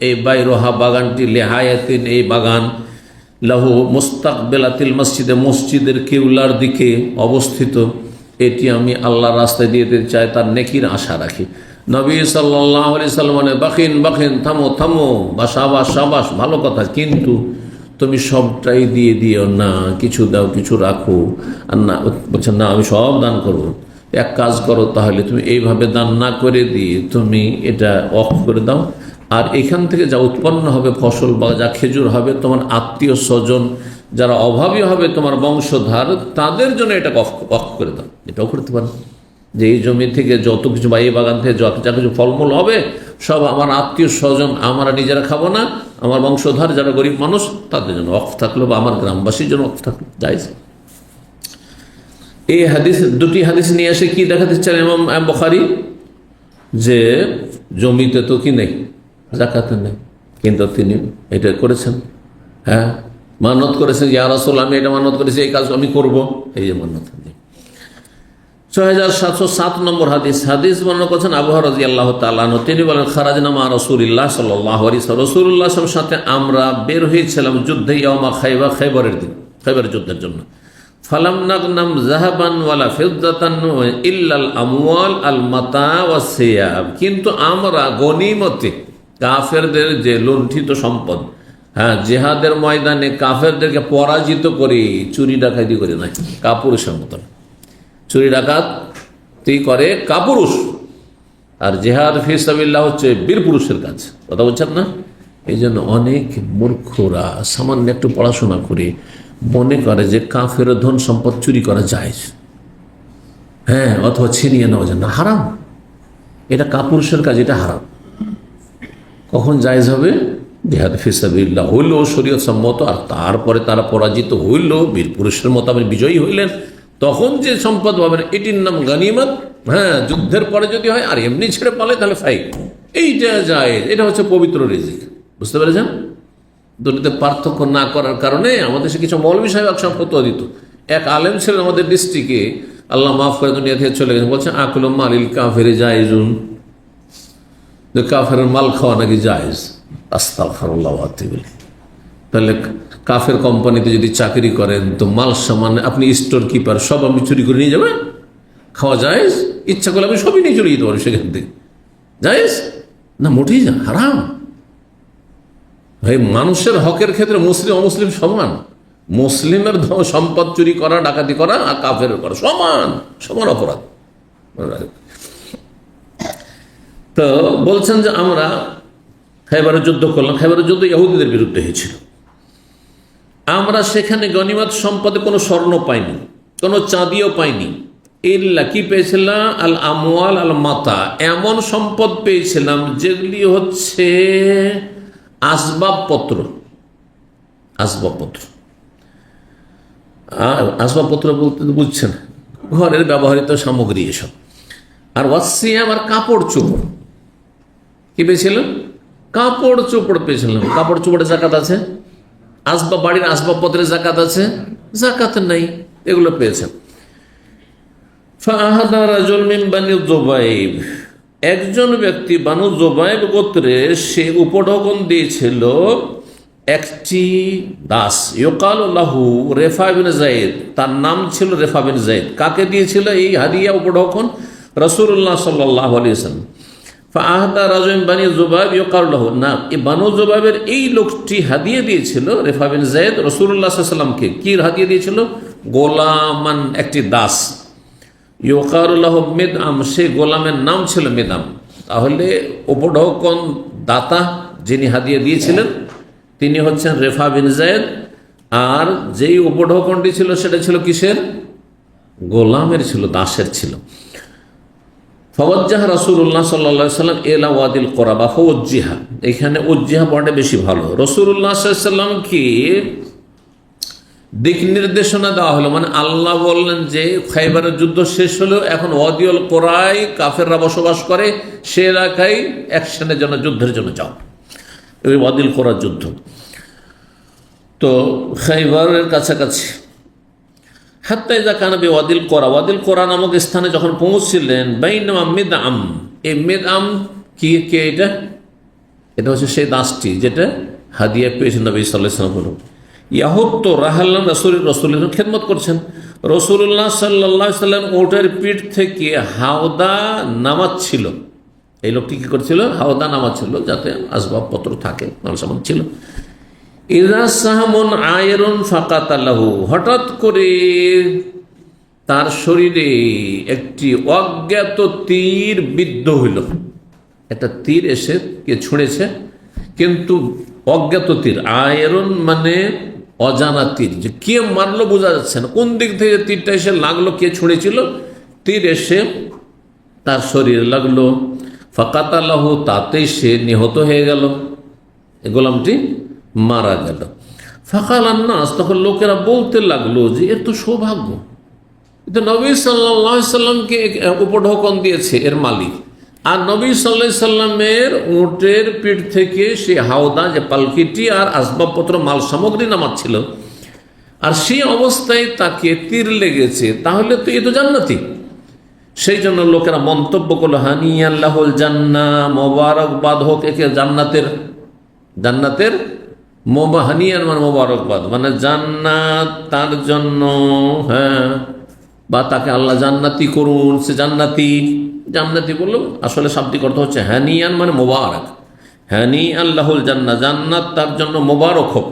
Speaker 1: এই বাইরুহা বাগানটি, লেহায়াতিন, এই বাগান, লাহু মুস্তাকবিলাতিল মসজিদে, মসজিদের কিবলার দিকে অবস্থিত, এটি আমি আল্লাহর রাস্তায় দিয়ে দিতে চাই, তার নেকির আশা রাখি। নবী সাল্লাল্লাহু আলাইহি সাল্লাম বলেন, বাখিন বাখিন, থামো থামো, বা সাবাস সাবাস, ভালো কথা, কিন্তু তুমি সবটাই দিয়ে দিও না, কিছু দাও কিছু রাখো। আর না, বলছেন না আমি সব দান করবো। এক কাজ করো তাহলে, তুমি এইভাবে দান না করে দিয়ে তুমি এটা অফ করে দাও, আর এখান থেকে যা উৎপন্ন হবে ফসল বা যা খেজুর হবে, তোমার আত্মীয় স্বজন যারা অভাবী হবে, তোমার বংশধার, তাদের জন্য এটা অফ করে দাও। এটাও করতে পারো যে এই জমি থেকে যত কিছু বা এই বাগান থেকে যত যা কিছু ফলমূল হবে সব আমার আত্মীয় স্বজন, আমরা নিজেরা খাবো না, আমার বংশধর যারা গরিব মানুষ তাদের জন্য অফ থাকলো, বা আমার গ্রামবাসীর জন্য অফ থাকলো, জায়েজ। এই হাদিস, দুটি হাদিস নিয়ে এসে কি দেখাতে চান ইমাম বুখারী, যে জমিতে তো কি নেই, যাকাতে নেই, কিন্তু তিনি এটা করেছেন। হ্যাঁ, মানত করেছেন, ইয়া রাসূলুল্লাহ আমি এটা মানত করেছি, এই কাজ আমি করব, এই যে মানত। 6707 নম্বর হাদিস বর্ণনা করছেন আবু হুরায়রা রাদিয়াল্লাহু তাআলা আনহু, তিনি বলেন, খারাজনা মা রাসূলিল্লাহ সাল্লাল্লাহু আলাইহি ওয়াসাল্লাম, রাসূলুল্লাহ সাল্লাল্লাহু আলাইহি ওয়াসাল্লামের সাথে আমরা বের হয়েছিলাম যুদ্ধে, ইয়াউমা খায়বার, খায়বারের দিন, খায়বার যুদ্ধের জন্য। ফালাম নাগনাম যাহাবান ওয়ালা ফিদ্দাতান ইল্লাল আমওয়াল আল মাতা ওয়াস সিয়াব, কিন্তু আমরা গনিমতে কাফেরদের যে লুণ্ঠিত সম্পদ, হ্যাঁ, জিহাদের ময়দানে কাফেরদেরকে পরাজিত করে চুরি ডাকাতি করে নাই, কাপুরুষের মতন চুরি ডাকাতি করে কাপুরুষ, আর জিহাদ ফি সাবিলিল্লাহ হচ্ছে বীর পুরুষের কাজ। কথা বলছেন না? এই জন্য অনেক মূর্খরা সামান্য একটু পড়াশোনা করে মনে করে যে কাফের ধন সম্পদ চুরি করা যায়, হ্যাঁ, অথবা ছিনিয়ে নেওয়া যায় না, হারাম। এটা কাপুরুষের কাজ, এটা হারাম। কখন জায়েজ হবে? জিহাদ ফি সাবিলিল্লাহ হইল শরীয়ত সম্মত, আর তারপরে তারা পরাজিত হইল, বীর পুরুষের মোতাবেক বিজয়ী হইলেন, তখন যে সম্পদ পাবেন এটির নাম গনিমত। হ্যাঁ, যুদ্ধের পরে যদি হয়, আর এমনি ছেড়ে পালে তাহলে ফাইক, এইটা জায়েজ, এটা হচ্ছে পবিত্র রিজিক। বুঝতে পেরেছেন? দুটিতে পার্থক্য না করার কারণে আমাদের সে কিছু মৌলভী সাহেব একসঙ্গে ফতোয়া দিত। এক আলেম ছিলেন আমাদের ডিস্ট্রিক্টে, আল্লাহ মাফ করে দুনিয়া থেকে চলে গেছেন, বলছেন আকুল মালিল কাফেরে জায়েজুন, যে কাফের মাল খাওয়া নাকি জায়েজ। আস্তাগফিরুল্লাহ ওয়া আতুবু ইলাইহি। তাহলে কাফের কোম্পানিতে যদি চাকরি করেন তো মাল সামান, আপনি স্টোর কিপার, সব আপনি চুরি করে নিয়ে যাবেন, খাওয়া জায়েজ? ইচ্ছা করলে আপনি সবই নিয়ে চলে যেতে পারেন সেখান থেকে, জায়েজ না? মোটেই না, হারাম। ভাই, মানুষের হকের ক্ষেত্রে মুসলিম অমুসলিম সমান। মুসলিমের সম্পদ চুরি করা, ডাকাতি করা, আর কাফের করা সমান সমান অপরাধ। তো বলছেন যে আমরা খায়বারের যুদ্ধ করলাম, খায়বারের যুদ্ধ ইহুদিদের বিরুদ্ধে হয়েছিল। আমরা সেখানে গনিমত সম্পদে কোনো স্বর্ণ পাইনি, কোনো চাঁদিও পাইনি, ইল্লা কি পেয়েছিলাম? আল আমওয়াল আল মাতা, এমন সম্পদ পেয়েছিলাম যেগুলি হচ্ছে আসবাবপত্র। আসবাবপত্র, আসবাবপত্র বলতে বুঝছেন ঘরের ব্যবহৃত সামগ্রী এসব। আর ওয়াসিয়াম, আর কাপড় চোপড়। কি পেয়েছিলাম? কাপড় চোপড় পেয়েছিলাম। কাপড় চোপড়ে জাকাত আছে? বাড়ির আসবাবপত্রের জাকাত আছে? জাকাত নাই, এগুলো পেয়েছেন। ফাহাদা রাজুল মিন বানি যুবাইব, একজন ব্যক্তি বানু যুবাইব গোত্রে, সে উপঢৌকন দিয়েছিল একটি দাস, ইউকালু লাহু রেফা বিন যায়েদ, তার নাম ছিল রেফা বিন যায়েদ। কাকে দিয়েছিল এই হাদিয়া উপঢৌকন? রাসূলুল্লাহ সাল্লাল্লাহু আলাইহি ওয়াসাল্লাম। ফাহাদা রাজুল মিন বানি যুবাইব ইউকালু লাহু, না, এই বানু যুবাইবের এই লোকটি হাদিয়া দিয়েছিল রেফা বিন যায়েদ রাসূলুল্লাহ সাল্লাল্লাহু আলাইহি ওয়াসাল্লামকে। কি হাদিয়া দিয়েছিল? গোলামান, একটি দাস। ইউকারুল্লাহ মেদাম, সেই গোলামের নাম ছিল মেদাম। তাহলে উপঢৌকন দাতা যিনি হাদিয়া দিয়েছিলেন তিনি হচ্ছেন রেফা বিন যায়েদ, আর যেই উপঢৌকনটি ছিল সেটা ছিল কিসের? গোলামের ছিল, দাসের ছিল। ফাওয়াজ্জাহ রাসূলুল্লাহ সাল্লাল্লাহু আলাইহি ওয়াসাল্লাম ইলা ওয়াদিল কোরা, বা ফাওয়াজ্জিহা, এখানে উজ্জিহা পড়াটা বেশি ভালো। রাসূলুল্লাহ সাল্লাল্লাহু আলাইহি ওয়াসাল্লামকে দিক নির্দেশনা দেওয়া হলো, মানে আল্লাহ বললেন যে খায়বারের যুদ্ধ শেষ হলো, এখন ওয়াদিউল কোরায় কাফেররা বসবাস করে, সে এলাকায় অ্যাকশনের জন্য, যুদ্ধের জন্য যাও। ওই ওয়াদিল কোরার যুদ্ধ তো খায়বারের কাছাকাছি। হাত্তা ইযা কানা বিওয়াদিল কোরা, ওয়াদিল কোরা নামক স্থানে যখন পৌঁছছিলেন, বাইনামা মিদআম, এই মিদআম কি, কে এটা? এটা হচ্ছে সেই দাসটি যেটা হাদিয়া পেয়েছেন নবী সাল্লাল্লাহু আলাইহি ওয়াসাল্লাম। ইয়াহুত্ত রাহাল্লান রসুলের খেদমত করছেন। রসুল্লাহ সাল্লাল্লাহু আলাইহি ওয়াসাল্লাম ওটের পিঠ থেকে হাওদা নামাচ্ছিল, এই লোকটি কি করছিল? হাওদা নামাচ্ছিল যাতে আসবাবপত্র থাকে, মাল সামান ছিল। ইযা সাহমুন আয়রুন ফাকাতালাহু, হঠাৎ করে তার শরীরে একটি অজ্ঞাত তীর বিদ্ধ হইল। একটা তীর এসে কে ছুঁড়েছে, কিন্তু অজ্ঞাত তীর। আয়রন মানে অজানা তীর, যে কে মারলো বোঝা যাচ্ছে না, কোন দিক থেকে তীরটা এসে লাগলো, কে ছুঁড়েছিল। তীর এসে তার শরীরে লাগলো, ফাকাতালাহু, তাতেই সে নিহত হয়ে গেল, গোলামটি মারা গেল। ফাকালান নাস, তখন লোকেরা বলতে লাগলো যে এর তো সৌভাগ্য, এটা নবী সাল্লাল্লাহু আলাইহি সাল্লামকে উপঢৌকন দিয়েছে এর মালিক। আর নবী সাল্লাল্লাহু আলাইহি সাল্লামের উটের পিঠ থেকে সে হাওদা, যে পালকিটি আর আসবাবপত্র মাল সামগ্রী নামাচ্ছিল, আর সেই অবস্থায় তাকে তীর লেগেছে, তাহলে তো এ তো জান্নাতি। সেই জন্য লোকেরা মন্তব্য করলো, হানিয়ান লাহুল জান্নাহ, মোবারকবাদ হোক একে জান্নাতের, জান্নাতের হানিয়ান মানে মোবারকবাদ, মানে জান্নাত তার জন্য, হ্যাঁ, বা তাকে আল্লাহ জান্নাতি করুন, সে জান্নাতি। জান্নাতি বললো আসলে শাব্দিক অর্থ হচ্ছে হানিয়ান মানে মোবারক, হানি আল্লাহুল জান্নাহ, জান্নাত তার জন্য মোবারক হোক।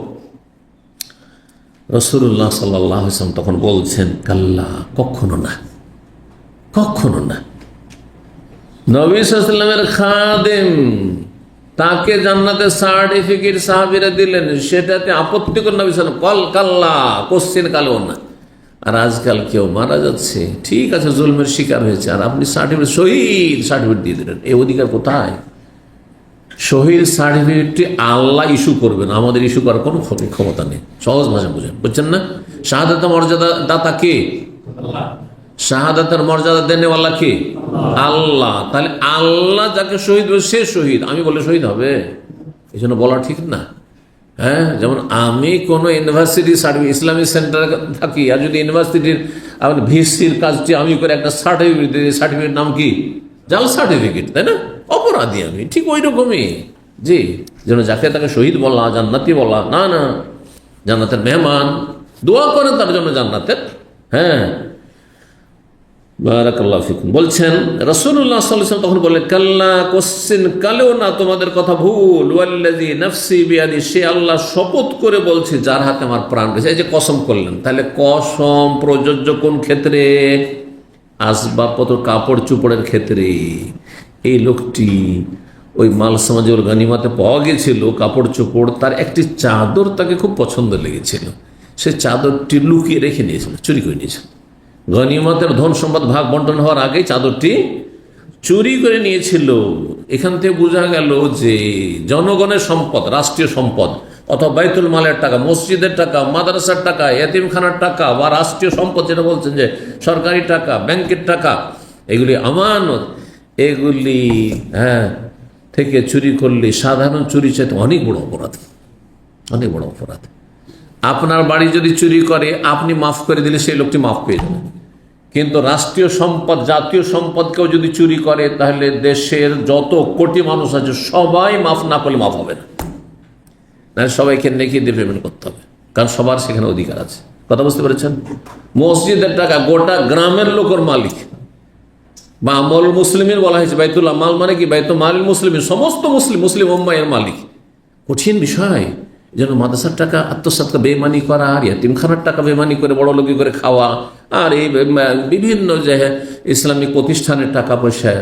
Speaker 1: রাসূলুল্লাহ সাল্লাল্লাহু আলাইহি ওয়াসাল্লাম তখন বলছেন, কাল্লা, কখনো না, কখনো না। নবী সাল্লাল্লাহু আলাইহি ওয়াসাল্লামের খাদেম, তাকে জান্নাতের সার্টিফিকেট সাহাবীরা দিলেন, সেটাতে আপত্তি করে নবী সাল্লাল্লাহু আলাইহি ওয়াসাল্লাম কাল্লা, কোশ্চেন কালেও না। আর আজকাল কেউ মারা যাচ্ছে, ঠিক আছে, জুলমের শিকার হয়েছে, আর আপনি সার্টিফিকেট, শহীদ সার্টিফিকেট দিয়ে দিলেন। এই অধিকার কোথায়? শহীদ সার্টিফিকেটটি আল্লাহ ইস্যু করবেন, আমাদের ইস্যু করার কোনো ক্ষমতা নেই। সহজ ভাষা বুঝেন, বুঝছেন না? শাহাদাতের মর্যাদা দাতা কে? শাহাদাতের মর্যাদা দেনেওয়ালা কে? আল্লাহ। তাহলে আল্লাহ যাকে শহীদ হবে সে শহীদ, আমি বলে শহীদ হবে? এই জন্য বলা ঠিক না। হ্যাঁ, যেমন আমি কোনো ইউনিভার্সিটি সার্টিফিকেট, ইসলামিক সেন্টারে থাকি, আর যদি ইউনিভার্সিটির আমার ভিসির কাজটি আমি করে একটা সার্টিফিকেট দিই, সার্টিফিকেট নাম কি? জাল সার্টিফিকেট, তাই না? অপরাধী আমি, ঠিক ওই রকমই। জি, যেন যাকে তাকে শহীদ বলা, জান্নাতি বলা না, না, জান্নাতের মেহমান, দোয়া করেন তার জন্য জান্নাতের। হ্যাঁ, বারাকাল্লাহু ফিকুম। বলছেন রাসূলুল্লাহ সাল্লাল্লাহু আলাইহি ওয়াসাল্লাম তখন বললেন, কাল্লা, কোশ্চিন কালেও না, তোমাদের কথা ভুল। ওয়াল্লাযী নাফসি বিয়াদি, সে আল্লাহ শপথ করে বলছে যার হাতে আমার প্রাণ রয়েছে। এই যে কসম করলেন, তাহলে কসম প্রযোজ্য কোন ক্ষেত্রে? আসবাবপত্র, কাপড় চোপড়ের ক্ষেত্রে। এই লোকটি ওই মাল সমাজে ওর গানিমাতে পাওয়া গেছিল কাপড় চোপড়, তার একটি চাদর তাকে খুব পছন্দ লেগেছিল, সে চাদরটি লুকিয়ে রেখে নিয়েছিল, চুরি করে নিয়েছিল। গনিমতের ধন সম্পদ ভাগ বন্টন হওয়ার আগেই চাদরটি চুরি করে নিয়েছিল। এখান থেকে বোঝা গেল যে জনগণের সম্পদ, রাষ্ট্রীয় সম্পদ, অথবা বাইতুল মালের টাকা, মসজিদের টাকা, মাদ্রাসার টাকা, এতিমখানার টাকা, বা রাষ্ট্রীয় সম্পদ যেটা বলছেন যে সরকারি টাকা, ব্যাংকের টাকা, এগুলি আমানত, এগুলি থেকে চুরি করলে সাধারণ চুরি চাইতে অনেক বড় অপরাধ, অনেক বড় অপরাধ। আপনার বাড়ি যদি চুরি করে আপনি মাফ করে দিলে সেই লোকটি মাফ পেয়ে যাবে, কিন্তু রাষ্ট্রীয় সম্পদ, জাতীয় সম্পদকেও যদি চুরি করে তাহলে দেশের যত কোটি মানুষ আছে সবাই মাফ না করলে মাফ হবে না, সবাইকে নেকি দিয়ে পেমেন্ট করতে হবে, কারণ সবার সেখানে অধিকার আছে। কথা বুঝতে পেরেছেন? মসজিদের টাকা গোটা গ্রামের লোকের মালিক, বা আমল মুসলিমের বলা হয়েছে, বাইতুল্লাহ মাল মানে কি? বাইতুল মাল মুসলিমের, সমস্ত মুসলিম উম্মাহের মালিক। কঠিন বিষয় যেন মাদ্রাসার টাকা আত্মসাৎ বেইমানি করা, আর ইয়াতিমখানার টাকা বেইমানি করে বড় লোকি করে খাওয়া, আর এই বিভিন্ন যে ইসলামিক প্রতিষ্ঠানের টাকা পয়সা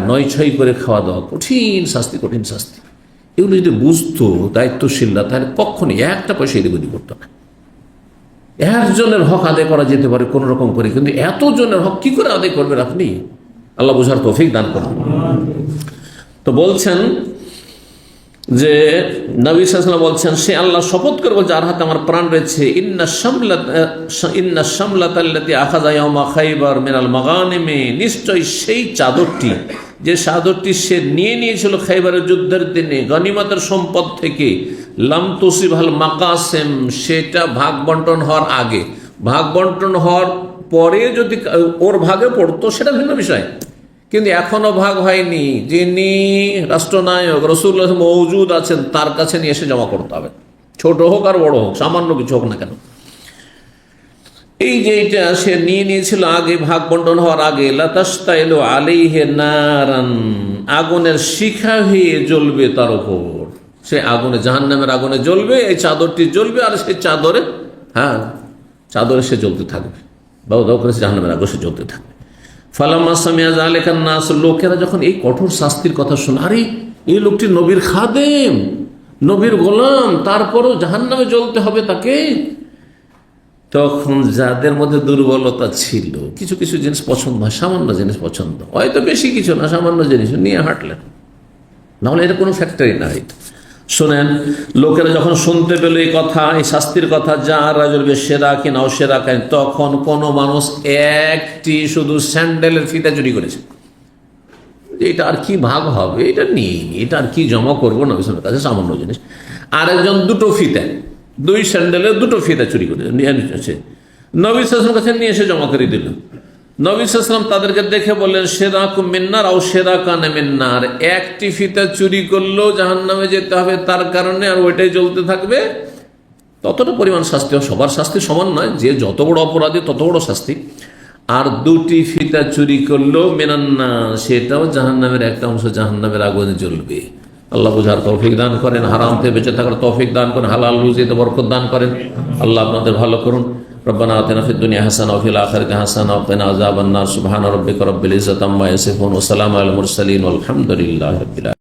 Speaker 1: নয় ছয় করে খাওয়া দাওয়া, কঠিন শাস্তি, কঠিন শাস্তি। এগুলো যদি বুঝতো দায়িত্বশীলরা, তাহলে কখনই একটা পয়সা এদিক ওদিক করতো না। একজনের হক আদায় করা যেতে পারে কোন রকম করে, কিন্তু এতজনের হক কি করে আদায় করবেন আপনি? আল্লাহ বুঝার তৌফিক দান করুন। তো বলছেন যে নবী সাল্লাল্লাহু আলাইহি ওয়াসাল্লাম বলছেন, সে আল্লাহ শপথ করে বলছে যার হাতে আমার প্রাণ রয়েছে, ইন্না শামলাতাল্লাতী আখাযা ইয়াওমা খায়বার মিনাল মাগানিমি, নিশ্চয় সেই চাদরটি, যে চাদরটি সে নিয়ে নিয়েছিল খায়বারের যুদ্ধের দিনে গনিমতের সম্পদ থেকে, লাম তুসিবহাল মাকাসিম, সেটা ভাগ বন্টন হওয়ার আগে, ভাগ বন্টন হওয়ার পরে যদি ওর ভাগে পড়তো সেটা ভিন্ন বিষয়, কিন্তু এখনো ভাগ হয়নি, যিনি রাষ্ট্রনায়ক রাসূলুল্লাহ মওজুদ আছেন তার কাছে নিয়ে এসে জমা করতে হবে, ছোট হোক আর বড় হোক, সামান্য কিছু হোক না কেন। এই যে এটা সে নিয়ে নিয়েছিল আগে, ভাগ বন্টন হওয়ার আগে, লাতাস্তাইলু আলাইহি নারান, আগুনের শিখা হয়ে জ্বলবে তার উপর, সে আগুনে, জাহান্নামের আগুনে জ্বলবে, এই চাদরটি জ্বলবে আর সেই চাদরে, চাদরে সে জ্বলতে থাকবে, দাও দাও করে জাহান্নামের আগুনে সে জ্বলতে থাকবে। ফালাম্মা সামিয়া যালিকা নাস, লোকেরা যখন এই কঠোর শাস্তির কথা শোনে, আরে এই লোকটি নবীর খাদেম, নবীর গোলাম, তারপরও জাহান্নামে জ্বলতে হবে তাকে। তখন যাদের মধ্যে দুর্বলতা ছিল, কিছু কিছু জিনিস পছন্দ হয়, সামান্য জিনিস পছন্দ, হয়তো বেশি কিছু না, সামান্য জিনিস নিয়ে হাঁটলেন, নাহলে এটা কোনো ফ্যাক্টরি নাই। শোনেন, লোকেরা যখন শুনতে পেল এই কথা, এই শাস্তির কথা, যা রাজুল সেরা কিনা ও সেরা কেন, তখন কোন মানুষ একটি শুধু স্যান্ডেলের ফিতা চুরি করেছে, এটা আর কি ভাগ হবে, এটা নিয়ে এটা আর কি জমা করবো নবীর কাছে, সামান্য জিনিস। আরেকজন দুটো ফিতা, দুই স্যান্ডেলের দুটো ফিতা চুরি করে নিয়ে এসেছে নবী সাল্লাল্লাহু আলাইহি ওয়াসাল্লামের কাছে, নিয়ে এসে জমা করে দিল। নবী সাল্লাল্লাহু আলাইহি ওয়াসাল্লাম তাদেরকে দেখে বললেন, সেরাকুম মিন্নার আও সেরাকানে মিন্নার, একটি ফিতা চুরি করলেও জাহান্নামে যেতে হবে তার কারণে, আর ওইটাই জ্বলতে থাকবে। ততটা পরিমাণ শাস্তি, সবার শাস্তি সমান নয়, যে যত বড় অপরাধী তত বড় শাস্তি। আর দুটি ফিতা চুরি করলেও মিনান্না, সেটাও জাহান্নামের একটা অংশ, জাহান্নামের আগুনে জ্বলবে। আল্লাহ বুঝার তৌফিক দান করেন, হারাম থেকে বেঁচে থাকার তৌফিক দান করেন, হালাল রুজিতে বরকত দান করেন। আল্লাহ আপনাদের ভালো করুন। রব্বানা আতিনা ফিদ দুনিয়া হাসানাহ ওয়া ফিল আখিরাতি হাসানাহ ওয়া কিনা আযাবান নার। সুবহানা রাব্বিকা রাব্বিল ইজ্জাতি আম্মা ইয়াসিফুন ওয়া সালামুন আলাল মুরসালিন ওয়া আলহামদুলিল্লাহি রাব্বিল আলামিন।